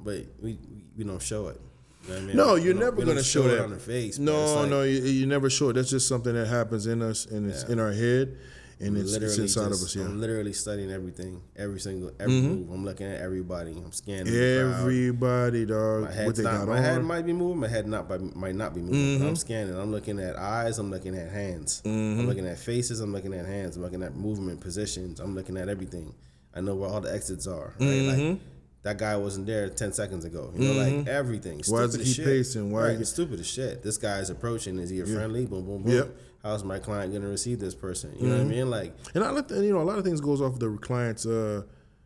But we don't show it. You know what I mean? No, We you're don't- never we gonna don't show it that on the face. but No, it's like, no, you never show it. That's just something that happens in us, and it's in our head, and it's inside of us. Yeah. I'm literally studying everything, every move. I'm looking at everybody. I'm scanning the crowd. Everybody, dog. What they got My head on. might be moving. My head might not be moving. But I'm scanning. I'm looking at eyes. I'm looking at hands. I'm looking at faces. I'm looking at hands. I'm looking at movement positions. I'm looking at everything. I know where all the exits are. Right? Like that guy wasn't there 10 seconds ago. You know, like everything. Why Stupid is as he shit. pacing? Why? Right, it's stupid as shit. This guy's approaching. Is he a friendly? Boom, boom, boom. Yep. How's my client gonna receive this person? You know what I mean? Like, And a lot of things goes off the client's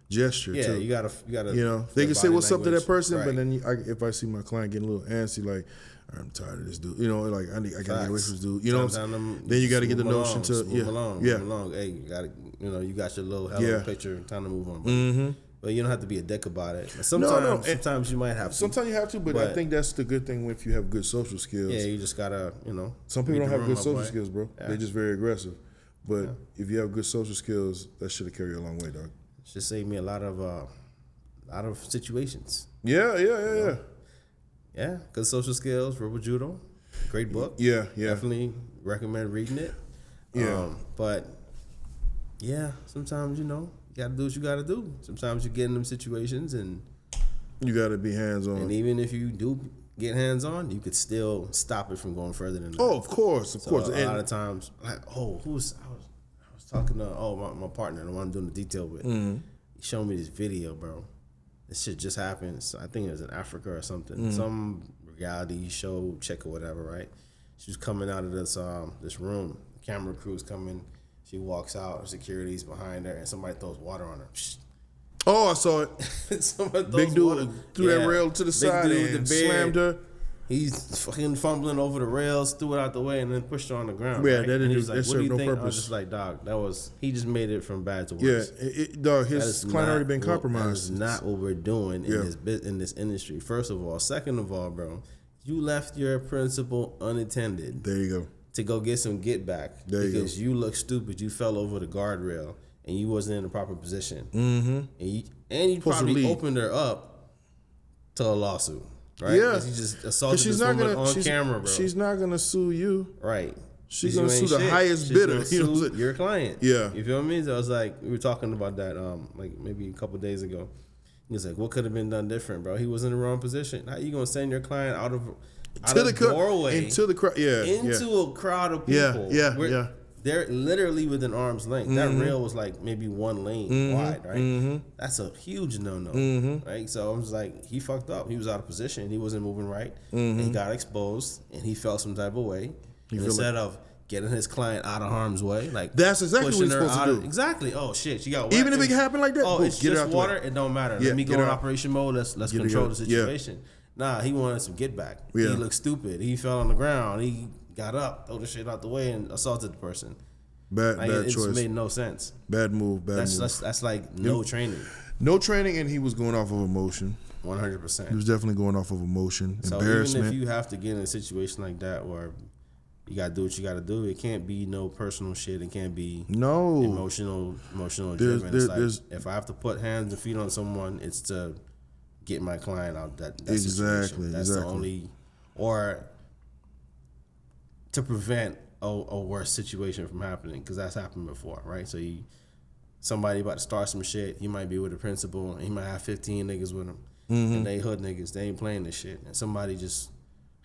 gesture yeah, too. you gotta. They can say body what's up to that language. person, Right. but then if I see my client getting a little antsy, like I'm tired of this dude, like I gotta get away from this dude. Then you got to get the notion to move along. Hey, you gotta, you got your little hell of a picture. Time to move on. But you don't have to be a dick about it. Sometimes you might have to. Sometimes you have to, but I think that's the good thing if you have good social skills. Yeah, you just gotta, Some people don't have good social boy. skills, bro. Yeah. They're just very aggressive. But if you have good social skills, that should carry you a long way, dog. Should save me a lot of situations. Yeah. Yeah, because social skills, Rebel Judo, great book. Yeah. Definitely recommend reading it. Yeah. But yeah, sometimes you gotta do what you gotta do. Sometimes you get in them situations, and You got to be hands on. even if you do get hands on, you could still stop it from going further than that. Oh, of course. A lot of times, like, I was talking to my partner, the one I'm doing the detail with. He showed me this video, bro. This shit just happened. So I think it was in Africa or something. Some reality show chick or whatever, right? She was coming out of this room. The camera crew's coming. She walks out. Security's behind her, and somebody throws water on her. Oh, I saw it. Somebody throws Big dude water. threw that rail to the Big side dude with and the beard. slammed her. He's fucking fumbling over the rails, threw it out the way, and then pushed her on the ground. Yeah, right? that And didn't he was do- like, that "What do you served no think?" I was purpose. just like, "Dog, he just made it from bad to Yeah, worse." dog. That His is client already been That compromised. is not what we're doing Yeah. in this industry. First of all, second of all, bro, you left your principal unattended There you go. to go get some get back There you because you look stupid. You fell over the guardrail and you wasn't in the proper position. And you Supposed to probably lead. opened her up to a lawsuit, right? Yeah. 'Cause you just 'Cause assaulted this woman on camera, bro. She's not gonna sue you. Right. She's You gonna ain't sue the shit. highest She's bidder. gonna You know what I'm sue saying? your client. Yeah. You feel me? So I was like, we were talking about that, like maybe a couple days ago. He was like, what could have been done different, bro? He was in the wrong position. How you gonna send your client out of the doorway into the crowd. Yeah, into a crowd of Yeah, people? yeah. They're literally within arm's length. That rail was like maybe one lane wide, right? That's a huge no-no, right? So I was like, he fucked up. He was out of position. He wasn't moving right. And he got exposed, and he felt some type of way. And instead of getting his client out of harm's way, like That's exactly what pushing he's her supposed to out do. Exactly. Oh shit, she got wet. Even if it can happen like that, Oh, boom, it's get it just out the way. water. It don't matter. Yeah, Let me get go it in out. operation mode. Let's Get it control the out. Yeah. situation. Nah, he wanted some get back. Yeah. He looked stupid. He fell on the ground. He got up, threw the shit out the way, and assaulted the person. Bad Like, it choice. just made no sense. Bad move. That's like no training. No training, and he was going off of emotion. 100%. He was definitely going off of emotion, So embarrassment. even if you have to get in a situation like that where you gotta do what you gotta do, it can't be no personal shit. It can't be no, emotional driven. It's like if I have to put hands and feet on someone, it's to get my client out that Exactly, situation. That's exactly. the only, or to prevent a worse situation from happening, because that's happened before, right? So somebody about to start some shit, he might be with a principal, and he might have 15 niggas with him, and they hood niggas, they ain't playing this shit, and somebody just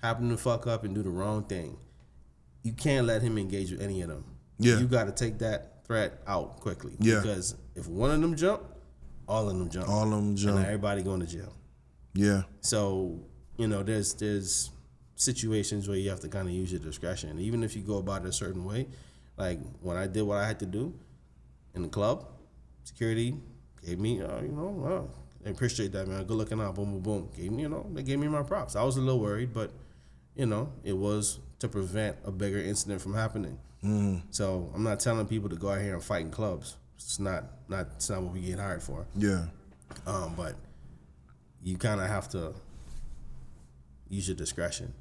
happen to fuck up and do the wrong thing. You can't let him engage with any of them. Yeah. You got to take that threat out quickly. Yeah. Because if one of them jump, all of them jump. All of them jump. And everybody going to jail. Yeah, So, there's situations where you have to kind of use your discretion. Even if you go about it a certain way, like when I did what I had to do in the club, security gave me, I appreciate that, man. Good looking out, boom, boom, boom. They gave me my props. I was a little worried, but, it was to prevent a bigger incident from happening. So I'm not telling people to go out here and fight in clubs. It's not what we get hired for. yeah. But you kind of have to use your discretion.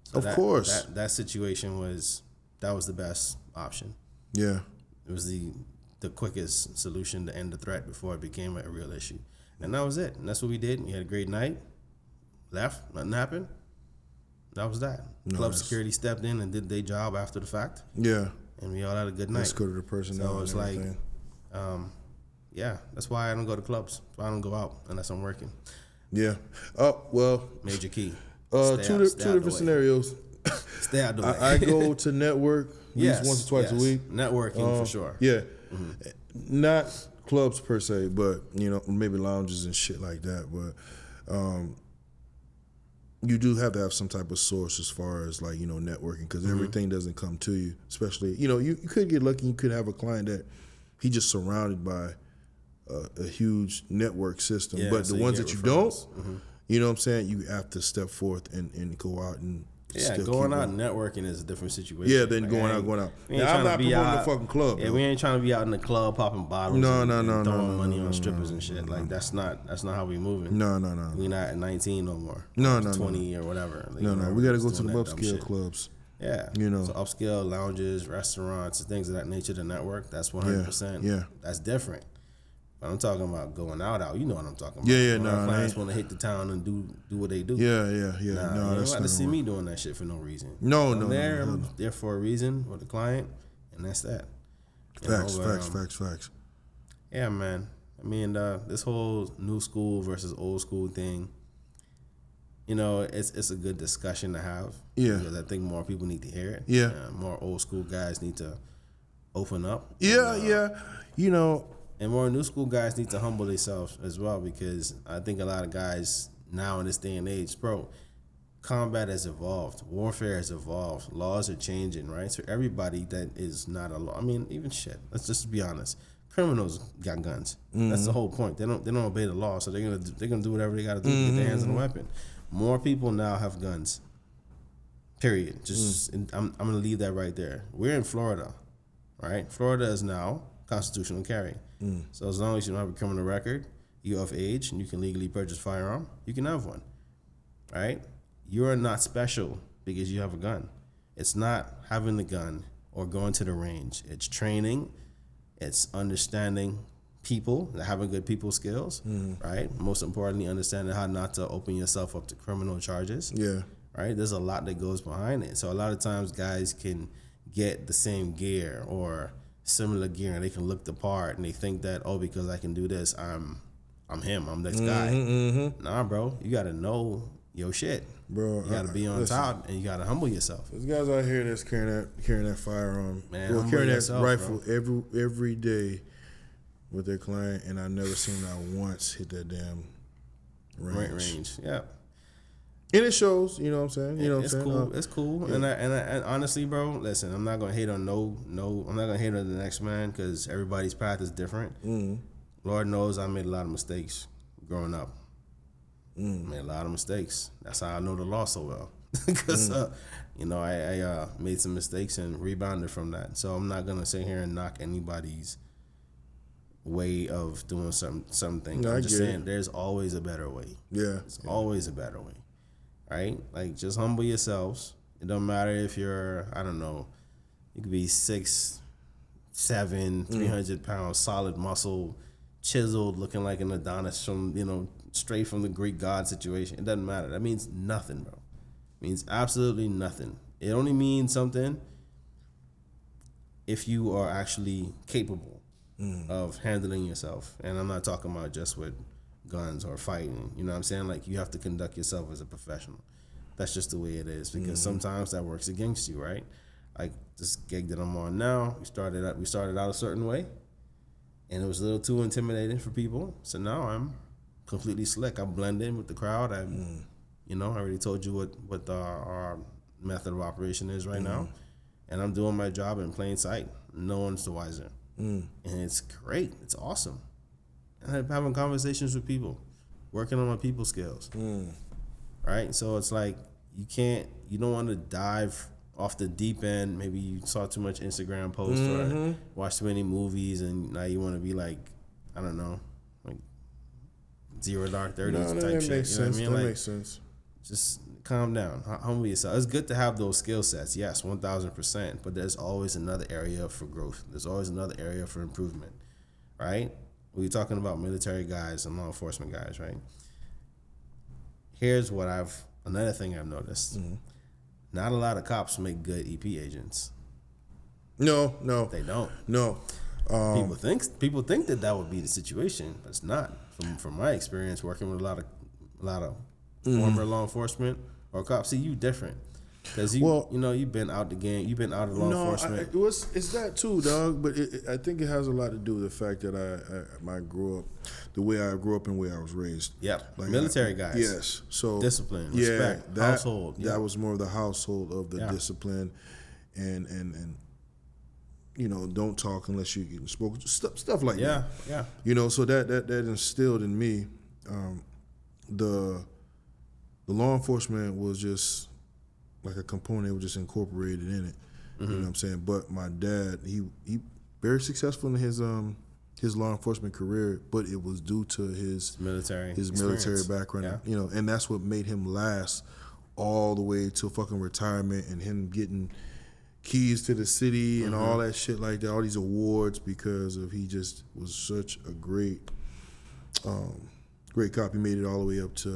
So Of course. That situation was the best option. Yeah. It was the quickest solution to end the threat before it became a real issue. And that was it. And that's what we did. We had a great night. Left. Nothing happened. That was that. Club security stepped in and did their job after the fact. Yeah. And we all had a good night. Escorted the personnel. So it's and like, everything. yeah, that's why I don't go to clubs. That's why I don't go out unless I'm working. Yeah. Oh well. Major key. Two Stay out the different way. scenarios. Stay out the way. I go to network at least once or twice a week. Networking for sure. Yeah. Not clubs per se, but maybe lounges and shit like that. But you do have to have some type of source as far as like networking, because everything doesn't come to you. Especially you could get lucky. You could have a client that he just surrounded by a huge network system, but so the you ones get that you referrals. don't, you know what I'm saying, you have to step forth and go out and still going keep out going. networking is a different situation. Yeah, then Like, going out. we ain't Now, I'm trying to not be promoting out, the fucking club. Yeah, though. we ain't trying to be out in the club popping bottles. No, and no, throwing no, money no, on no, strippers no, and shit. no, Like that's not how we moving. No. We not at 19 no more. No, 20 or whatever. Like, No. whatever, We got to just go to doing the that dumb upscale shit. clubs. Yeah, so upscale lounges, restaurants, things of that nature. The network, that's 100%. Yeah. That's different. But I'm talking about going out. You know what I'm talking about. Yeah, When our no, clients want to hit the town and do what they do. Yeah. Nah, No, you that's don't not have to see gonna me doing that shit for no reason. No, I'm no, there. no. I'm there for a reason with the client, and that's that. Facts. Yeah, man. I mean, this whole new school versus old school thing, it's a good discussion to have. Yeah. Because I think more people need to hear it. Yeah. More old school guys need to open up. Yeah. And more new school guys need to humble themselves as well, because I think a lot of guys now in this day and age, bro, combat has evolved. Warfare has evolved. Laws are changing, right? So everybody that is not a law, I mean, even shit, let's just be honest. Criminals got guns. That's the whole point. They don't obey the law, so they're gonna do whatever they gotta do to get their hands on a weapon. More people now have guns. Period. I'm gonna leave that right there. We're in Florida, right? Florida is now constitutional carry. So as long as you don't have a criminal record, you're of age, and you can legally purchase a firearm, you can have one, right? You're not special because you have a gun. It's not having the gun or going to the range. It's training. It's understanding people, having good people skills, right? Most importantly, understanding how not to open yourself up to criminal charges. Yeah. Right? There's a lot that goes behind it. So a lot of times guys can get the same gear or similar gear, and they can look the part, and they think that, because I can do this, I'm him, I'm this guy. Nah, bro, you gotta know your shit, Bro, You gotta be on top, and you gotta humble yourself. There's guys out here that's carrying that firearm, Man, carrying that yourself, rifle every day with their client, and I've never seen that once hit that damn range. Yeah. And it shows, you know what I'm saying? It's cool. It's cool. Yeah. And honestly, bro, listen, I'm not gonna hate on I'm not gonna hate on the next man, because everybody's path is different. Lord knows I made a lot of mistakes growing up. Made a lot of mistakes. That's how I know the law so well, because I made some mistakes and rebounded from that. So I'm not gonna sit here and knock anybody's way of doing something. No, I'm just saying there's always a better way. There's always a better way. Right? Like, just humble yourselves. It don't matter if you're, I don't know, you could be 6'7", 300 pounds, solid muscle, chiseled, looking like an Adonis from, straight from the Greek god situation. It doesn't matter. That means nothing, bro. It means absolutely nothing. It only means something if you are actually capable of handling yourself. And I'm not talking about just with guns or fighting, you know what I'm saying? Like, you have to conduct yourself as a professional. That's just the way it is, because sometimes that works against you, right? Like this gig that I'm on now, we started out a certain way, and it was a little too intimidating for people. So now I'm completely slick. I blend in with the crowd. I already told you what our method of operation is right now, and I'm doing my job in plain sight. No one's the wiser, and it's great. It's awesome. And I'm having conversations with people, working on my people skills. Right? So it's like you don't want to dive off the deep end. Maybe you saw too much Instagram posts or watched too many movies, and now you want to be like, I don't know, like Zero Dark 30s type shit. Makes sense. You know what I mean? That like, makes sense. Just calm down, humble yourself. It's good to have those skill sets, yes, 1,000%. But there's always another area for growth. There's always another area for improvement, right? We're talking about military guys and law enforcement guys, right? Here's another thing I've noticed. Not a lot of cops make good EP agents. No. They don't. No. People think that would be the situation, but it's not. From my experience working with a lot of former law enforcement or cops, see, you different. Because you've been out the game, you've been out of law enforcement. It's that too, dog. But I think it has a lot to do with the fact that I grew up, the way I grew up and the way I was raised. Yep, like military guys. Yes, so discipline, respect, household. That was more of the household of the discipline, and don't talk unless you get spoken. Stuff like that. Yeah. So that instilled in me, the law enforcement was just like a component. It was just incorporated in it. You know what I'm saying? But my dad, he very successful in his law enforcement career, but it was due to his military background. Yeah. And that's what made him last all the way to fucking retirement, and him getting keys to the city and all that shit like that, all these awards, because of he just was such a great cop. He made it all the way up to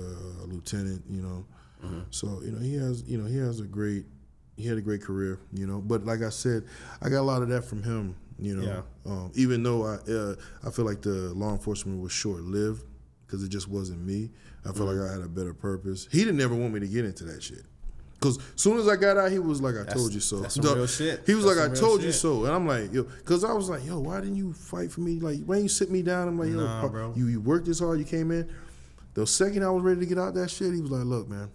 lieutenant, So, he had a great career, But like I said, I got a lot of that from him, even though I feel like the law enforcement was short-lived because it just wasn't me. I feel like I had a better purpose. He didn't ever want me to get into that shit. Because as soon as I got out, he was like, I told you so. That's some real shit. He was like, I told you so. And I'm like, because I was like, why didn't you fight for me? Like, why didn't you sit me down? I'm like, nah, bro. You worked this hard, you came in. The second I was ready to get out that shit, he was like, look, man.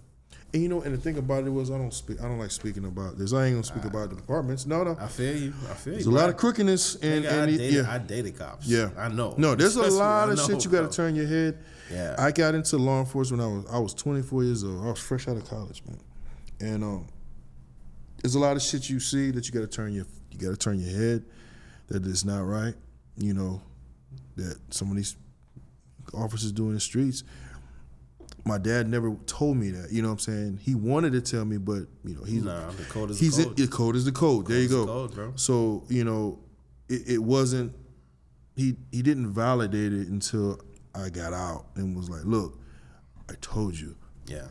And and the thing about it was I don't like speaking about this. I ain't gonna speak about the departments. No. I feel you. There's a lot of crookedness I dated cops. Yeah. I know. No, there's a lot of shit you gotta turn your head. Yeah. I got into law enforcement when I was 24 years old. I was fresh out of college, man. And there's a lot of shit you see that you gotta turn your head, that is not right. That some of these officers do in the streets. My dad never told me that. You know what I'm saying? He wanted to tell me, but he's the code is the code. The code is the code. There you go. Code, bro. So it wasn't. He didn't validate it until I got out and was like, look, I told you. Yeah.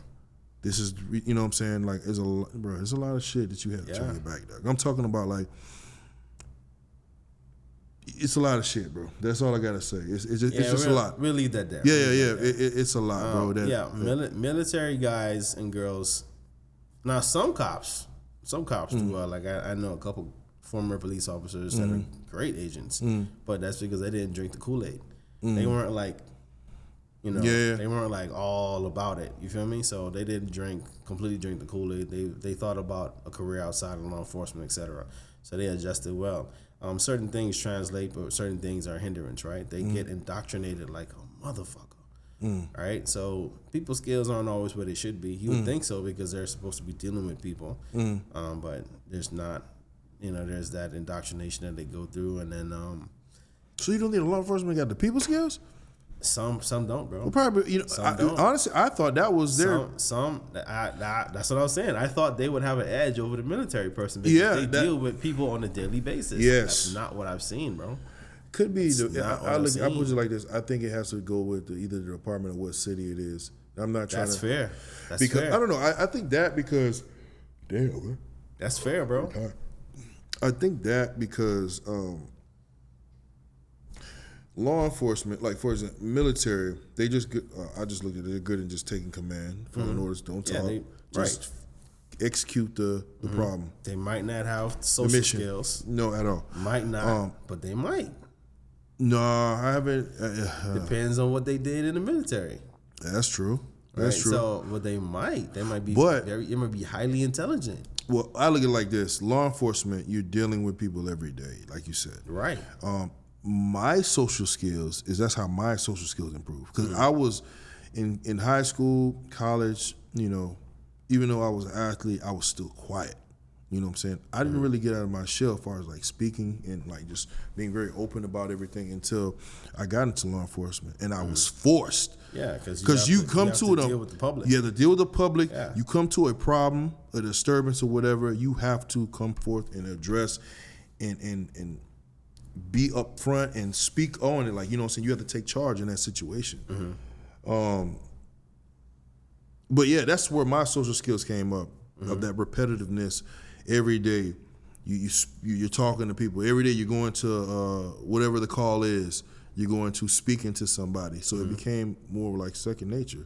This is, what I'm saying? Like, there's a lot of shit that you have to turn your back, dog. I'm talking about, like, it's a lot of shit, bro. That's all I gotta say. It's just a lot. We'll leave that there. Yeah. It's a lot, bro. Military guys and girls. Now, some cops do well. Like, I know a couple former police officers that are great agents, but that's because they didn't drink the Kool-Aid. They weren't like, they weren't like all about it. You feel me? So they didn't completely drink the Kool-Aid. They thought about a career outside of law enforcement, etc. So they adjusted well. Certain things translate, but certain things are hindrance, right? They get indoctrinated like a motherfucker, right? So people's skills aren't always where they should be. You would think so because they're supposed to be dealing with people, but there's not. There's that indoctrination that they go through, and then. So you don't think law enforcement got the people skills? Some don't, bro. Well, probably. Honestly, I thought that was their. That's what I was saying. I thought they would have an edge over the military person because they deal with people on a daily basis. Yes, that's not what I've seen, bro. Could be. I put it like this. I think it has to go with either the department or what city it is. I'm not trying. That's fair. That's because fair. I don't know. I think that because, damn, man. That's fair, bro. I think that because. Law enforcement, like for example, military, they just I just looked at it. They're good in just taking command, following orders, don't talk, just execute the problem. They might not have social skills, no, at all. Might not, but they might. No, I haven't. Depends on what they did in the military. That's true. That's true. So, but they might be it might be highly intelligent. Well, I look at it like this: law enforcement, you're dealing with people every day, like you said, right? My social skills that's how my social skills improved. Because I was in high school, college, even though I was an athlete, I was still quiet. You know what I'm saying? I didn't really get out of my shell as far as like speaking and like just being very open about everything until I got into law enforcement, and I was forced. Yeah, because you come to deal with the public. Yeah, to deal with the public. Yeah. You come to a problem, a disturbance, or whatever. You have to come forth and address and be up front and speak on it. Like, you know what I'm saying? You have to take charge in that situation. But yeah, that's where my social skills came up, of that repetitiveness. Every day you're talking to people. Every day you're going to whatever the call is, you're going to speaking to somebody. So it became more like second nature.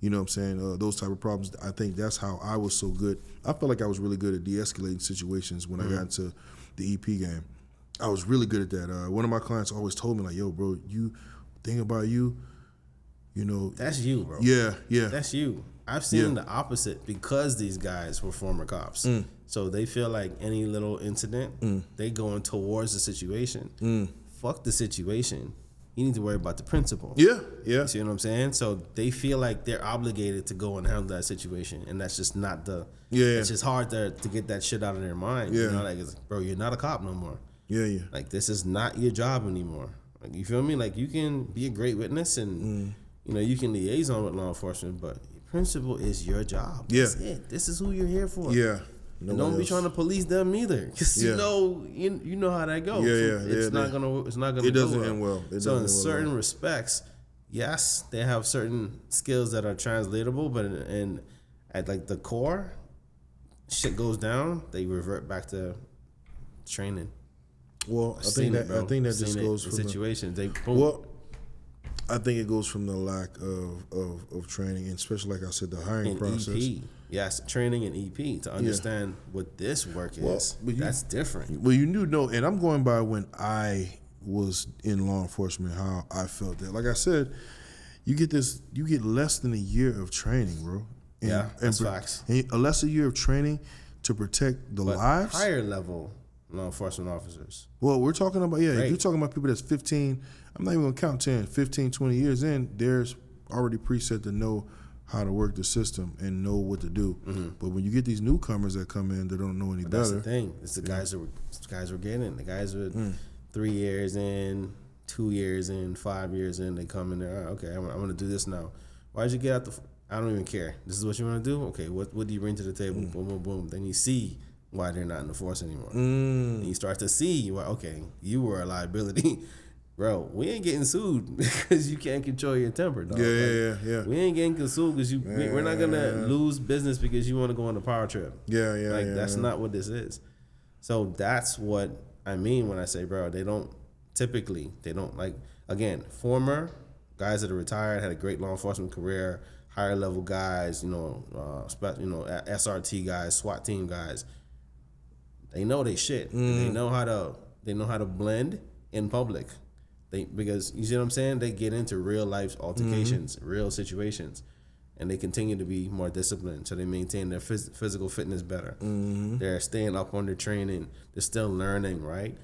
You know what I'm saying? Those type of problems. I think that's how I was so good. I felt like I was really good at de-escalating situations when I got into the EP game. I was really good at that. One of my clients always told me, like, yo, bro, you think about you know. That's you, bro. Yeah. That's you. I've seen the opposite because these guys were former cops. So they feel like any little incident, they going towards the situation. Fuck the situation. You need to worry about the principle. Yeah. You see what I'm saying? So they feel like they're obligated to go and handle that situation, and that's just not the. It's just hard to get that shit out of their mind. Yeah. You know, like, bro, you're not a cop no more. Yeah. Like, this is not your job anymore. Like, you feel me? Like, you can be a great witness and you know, you can liaison with law enforcement, but principal is your job. That's it. This is who you're here for. Yeah. And don't be trying to police them either, because you know how that goes. It's not gonna. It doesn't end well. So in certain respects, yes, they have certain skills that are translatable, but in at like the core, shit goes down. They revert back to training. Well, I think that just goes from situations. I think it goes from the lack of training, and especially, like I said, the hiring process. EP. Yes, training in EP to understand what this work is. That's different. Well, you do know, and I'm going by when I was in law enforcement, how I felt that. Like I said, you get less than a year of training, bro. That's facts. And less a year of training to protect the lives. Higher level law enforcement officers. Well, we're talking about, if you're talking about people that's 15, I'm not even going to count 10, 15, 20 years in, there's already preset to know how to work the system and know what to do. But when you get these newcomers that come in that don't know any better. That's the thing. It's the guys we're getting. The guys with 3 years in, 2 years in, 5 years in, they come in there, okay, I'm going to do this now. Why'd you get out I don't even care. This is what you want to do? Okay, what do you bring to the table? Boom, boom, boom. Then you see why they're not in the force anymore. And you start to see, okay, you were a liability. Bro, we ain't getting sued because you can't control your temper, dog. Yeah. We ain't getting sued because we're not going to lose business because you want to go on a power trip. That's not what this is. So that's what I mean when I say, bro, they don't like, again, former guys that are retired, had a great law enforcement career, higher level guys, SRT guys, SWAT team guys. They know they shit. They know how to blend in public. Because you see what I'm saying? They get into real life altercations, real situations, and they continue to be more disciplined. So they maintain their physical fitness better. They're staying up on their training. They're still learning, right?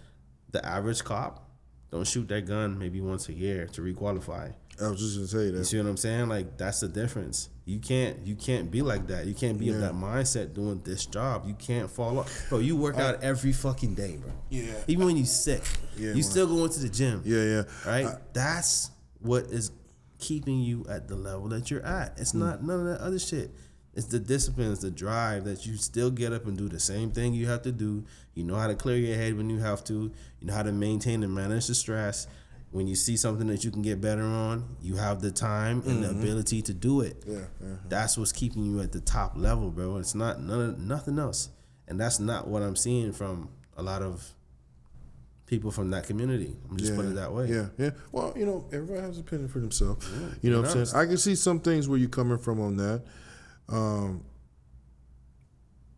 The average cop don't shoot their gun maybe once a year to requalify. I was just gonna say that. You see what I'm saying? Like, that's the difference. You can't be like that. You can't be of that mindset doing this job. You can't fall off. Bro, you work out every fucking day, bro. Yeah. Even when you sick. Yeah, you still going to the gym. Yeah. Right? That's what is keeping you at the level that you're at. It's not none of that other shit. It's the discipline, it's the drive that you still get up and do the same thing you have to do. You know how to clear your head when you have to. You know how to maintain and manage the stress. When you see something that you can get better on, you have the time and the ability to do it. That's what's keeping you at the top level, bro. It's not nothing else. And that's not what I'm seeing from a lot of people from that community. I'm just putting it that way. Yeah. Well, everybody has an opinion for themselves. You know what I'm saying? I can see some things where you're coming from on that. I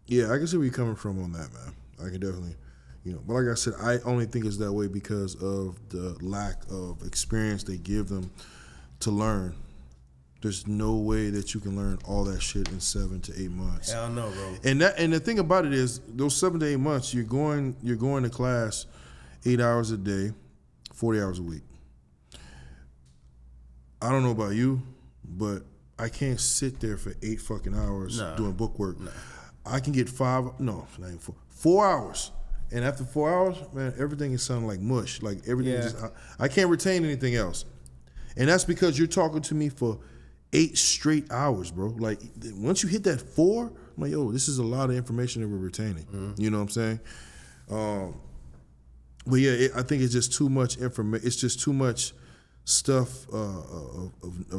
can see where you're coming from on that, man. I can definitely... but like I said, I only think it's that way because of the lack of experience they give them to learn. There's no way that you can learn all that shit in 7 to 8 months. Hell no, bro. And the thing about it is, those 7 to 8 months, you're going to class 8 hours a day, 40 hours a week. I don't know about you, but I can't sit there for 8 fucking hours doing book work. No. I can get 4 hours. And after 4 hours, man, everything is sounding like mush. Like everything I can't retain anything else. And that's because you're talking to me for 8 straight hours, bro. Like, once you hit that 4, I'm like, yo, this is a lot of information that we're retaining. You know what I'm saying? But I think it's just too much information. It's just too much stuff of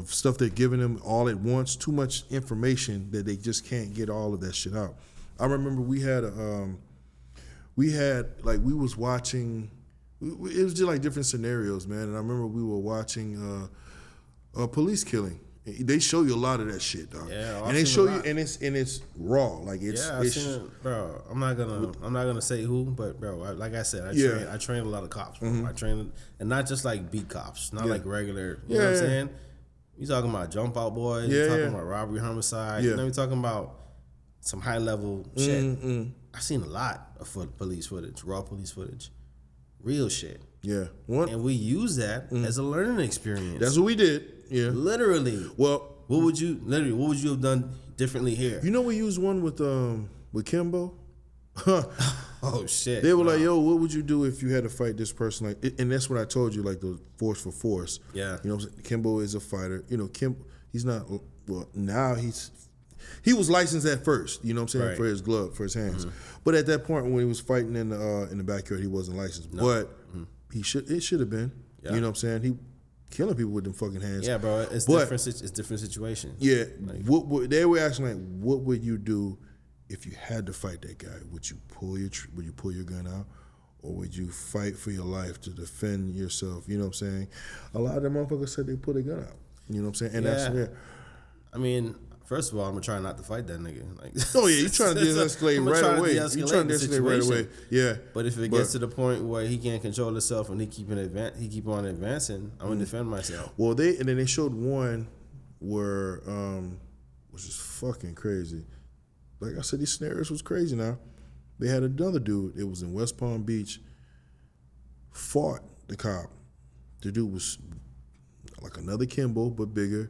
stuff they're giving them all at once. Too much information that they just can't get all of that shit out. I remember we was watching, it was just like different scenarios, man. And I remember we were watching a police killing. They show you a lot of that shit, dog. Yeah, and they show you, and it's raw, like it's. Yeah, I've seen it, bro. I'm not gonna say who, but bro, like I said, I train a lot of cops. Bro. I train, and not just like beat cops, not like regular. You know what I'm saying? You talking about jump out boys? You talking about robbery, homicide? You know, we talking about some high level shit. I've seen a lot of police footage, raw police footage, real shit. Yeah, and we use that as a learning experience. That's what we did. Yeah, literally. Well, what would you have done differently here? You know, we used one with Kimbo. Oh shit! They were like, "Yo, what would you do if you had to fight this person?" Like, and that's what I told you, like the force for force. Yeah. You know, what I'm saying? Kimbo is a fighter. You know, he's not. Well, now he was licensed at first. You know what I'm saying, for his glove, for his hands. But at that point, when he was fighting in the backyard, he wasn't licensed. No. But it should have been. Yeah. You know what I'm saying? He killing people with them fucking hands. Yeah, bro. It's different situations. Yeah. Like, they were asking, like, what would you do if you had to fight that guy? Would you pull your gun out, or would you fight for your life to defend yourself? You know what I'm saying? A lot of them motherfuckers said they pull their gun out. You know what I'm saying? And that's I mean, first of all, I'm gonna try not to fight that nigga. Like, oh yeah, you trying to de-escalate right away. You trying to de-escalate right away. Yeah. But if it gets to the point where he can't control himself and he keep on advancing, I'm gonna defend myself. Well, then they showed one where, which is fucking crazy. Like I said, these scenarios was crazy. Now they had another dude. It was in West Palm Beach. Fought the cop. The dude was like another Kimbo, but bigger.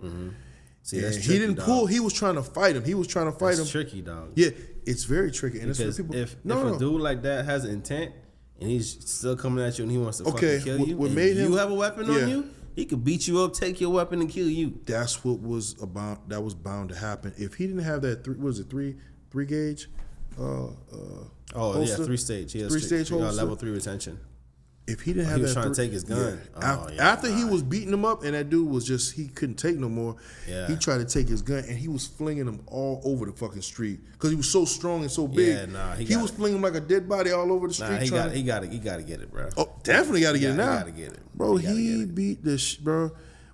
See, that's tricky, he didn't pull. He was trying to fight him. That's tricky, dog. Yeah, it's very tricky. And because people, if a dude like that has intent and he's still coming at you and he wants to fucking kill you, what made him, you have a weapon on you, he could beat you up, take your weapon, and kill you. That's what was about. That was bound to happen. If he didn't have that, three gauge? Holster? 3-stage. He has 3-stage holster. Level 3 retention. If he didn't have that, he was trying to take his gun. After he was beating him up, and that dude was he couldn't take no more. Yeah. He tried to take his gun, and he was flinging him all over the fucking street because he was so strong and so big. Yeah, he was flinging him like a dead body all over the street. He got to get it, bro. Oh, definitely got to get it now. Got to get it, bro. He beat this, bro.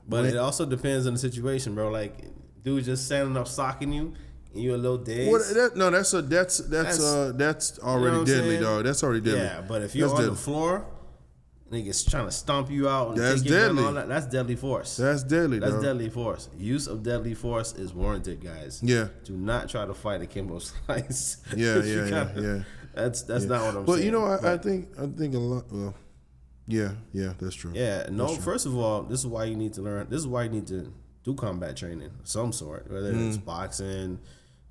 But it also depends on the situation, bro. Like, dude just standing up socking you. And you a little dazed. That's already deadly, dog. That's already deadly. Yeah, but if you're on the floor, niggas trying to stomp you out and that's take your deadly. gun, that's deadly force. That's deadly. That's deadly force. Use of deadly force is warranted, guys. Yeah. Do not try to fight a Kimbo Slice. Yeah. That's not what I'm saying. But you know, I think a lot. Well, yeah, that's true. Yeah, no. First of all, this is why you need to learn. This is why you need to do combat training of some sort, whether it's boxing,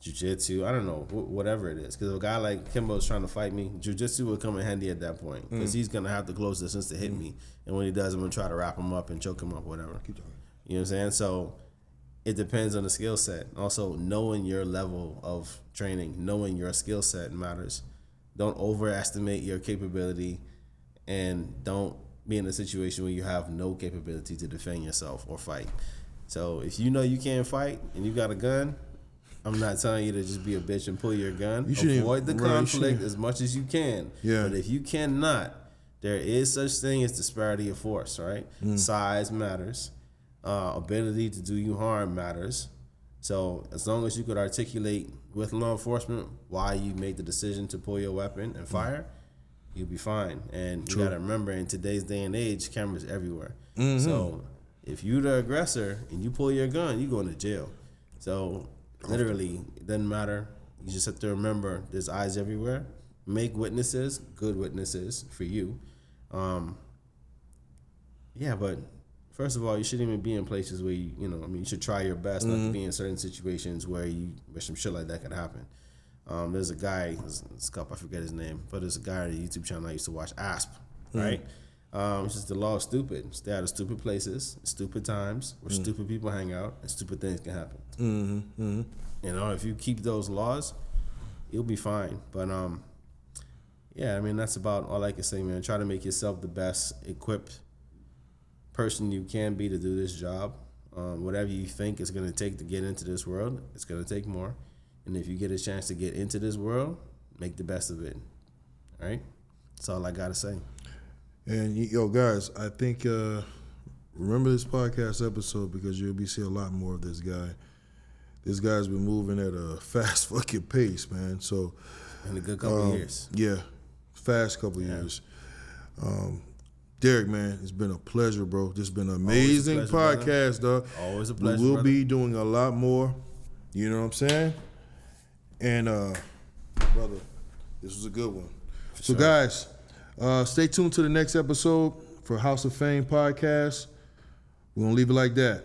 jiu-jitsu, I don't know, whatever it is. Because if a guy like Kimbo is trying to fight me, jiu-jitsu will come in handy at that point. Because he's going to have the close distance to hit me. And when he does, I'm going to try to wrap him up and choke him up, whatever. Keep talking. You know what I'm saying? So it depends on the skill set. Also, knowing your level of training, knowing your skill set matters. Don't overestimate your capability, and don't be in a situation where you have no capability to defend yourself or fight. So if you know you can't fight and you got a gun, I'm not telling you to just be a bitch and pull your gun. Avoid the conflict as much as you can. Yeah. But if you cannot, there is such thing as disparity of force, right? Size matters. Ability to do you harm matters. So as long as you could articulate with law enforcement why you made the decision to pull your weapon and fire, you'll be fine. And you got to remember, in today's day and age, cameras everywhere. So if you're the aggressor and you pull your gun, you going to jail. So literally, it doesn't matter. You just have to remember there's eyes everywhere. Make witnesses, good witnesses for you. But first of all, you shouldn't even be in places where you should try your best not to be in certain situations where some shit like that could happen. There's a guy, I forget his name, but there's a guy on the YouTube channel I used to watch, Asp, right? It's just the law of stupid. Stay out of stupid places, stupid times, where stupid people hang out, and stupid things can happen. If you keep those laws, you'll be fine. But that's about all I can say, man. Try to make yourself the best equipped person you can be to do this job. Whatever you think it's going to take to get into this world, it's going to take more. And if you get a chance to get into this world, make the best of it. All right? That's all I got to say. And, guys, I think remember this podcast episode because you'll be seeing a lot more of this guy. This guy's been moving at a fast fucking pace, man. So, in a good couple of years. Yeah, fast couple years. Derek, man, it's been a pleasure, bro. This has been an amazing podcast, dog. Always a pleasure, We will brother. be doing a lot more. You know what I'm saying? And, brother, this was a good one. So, guys, stay tuned to the next episode for House of Fame podcast. We're going to leave it like that.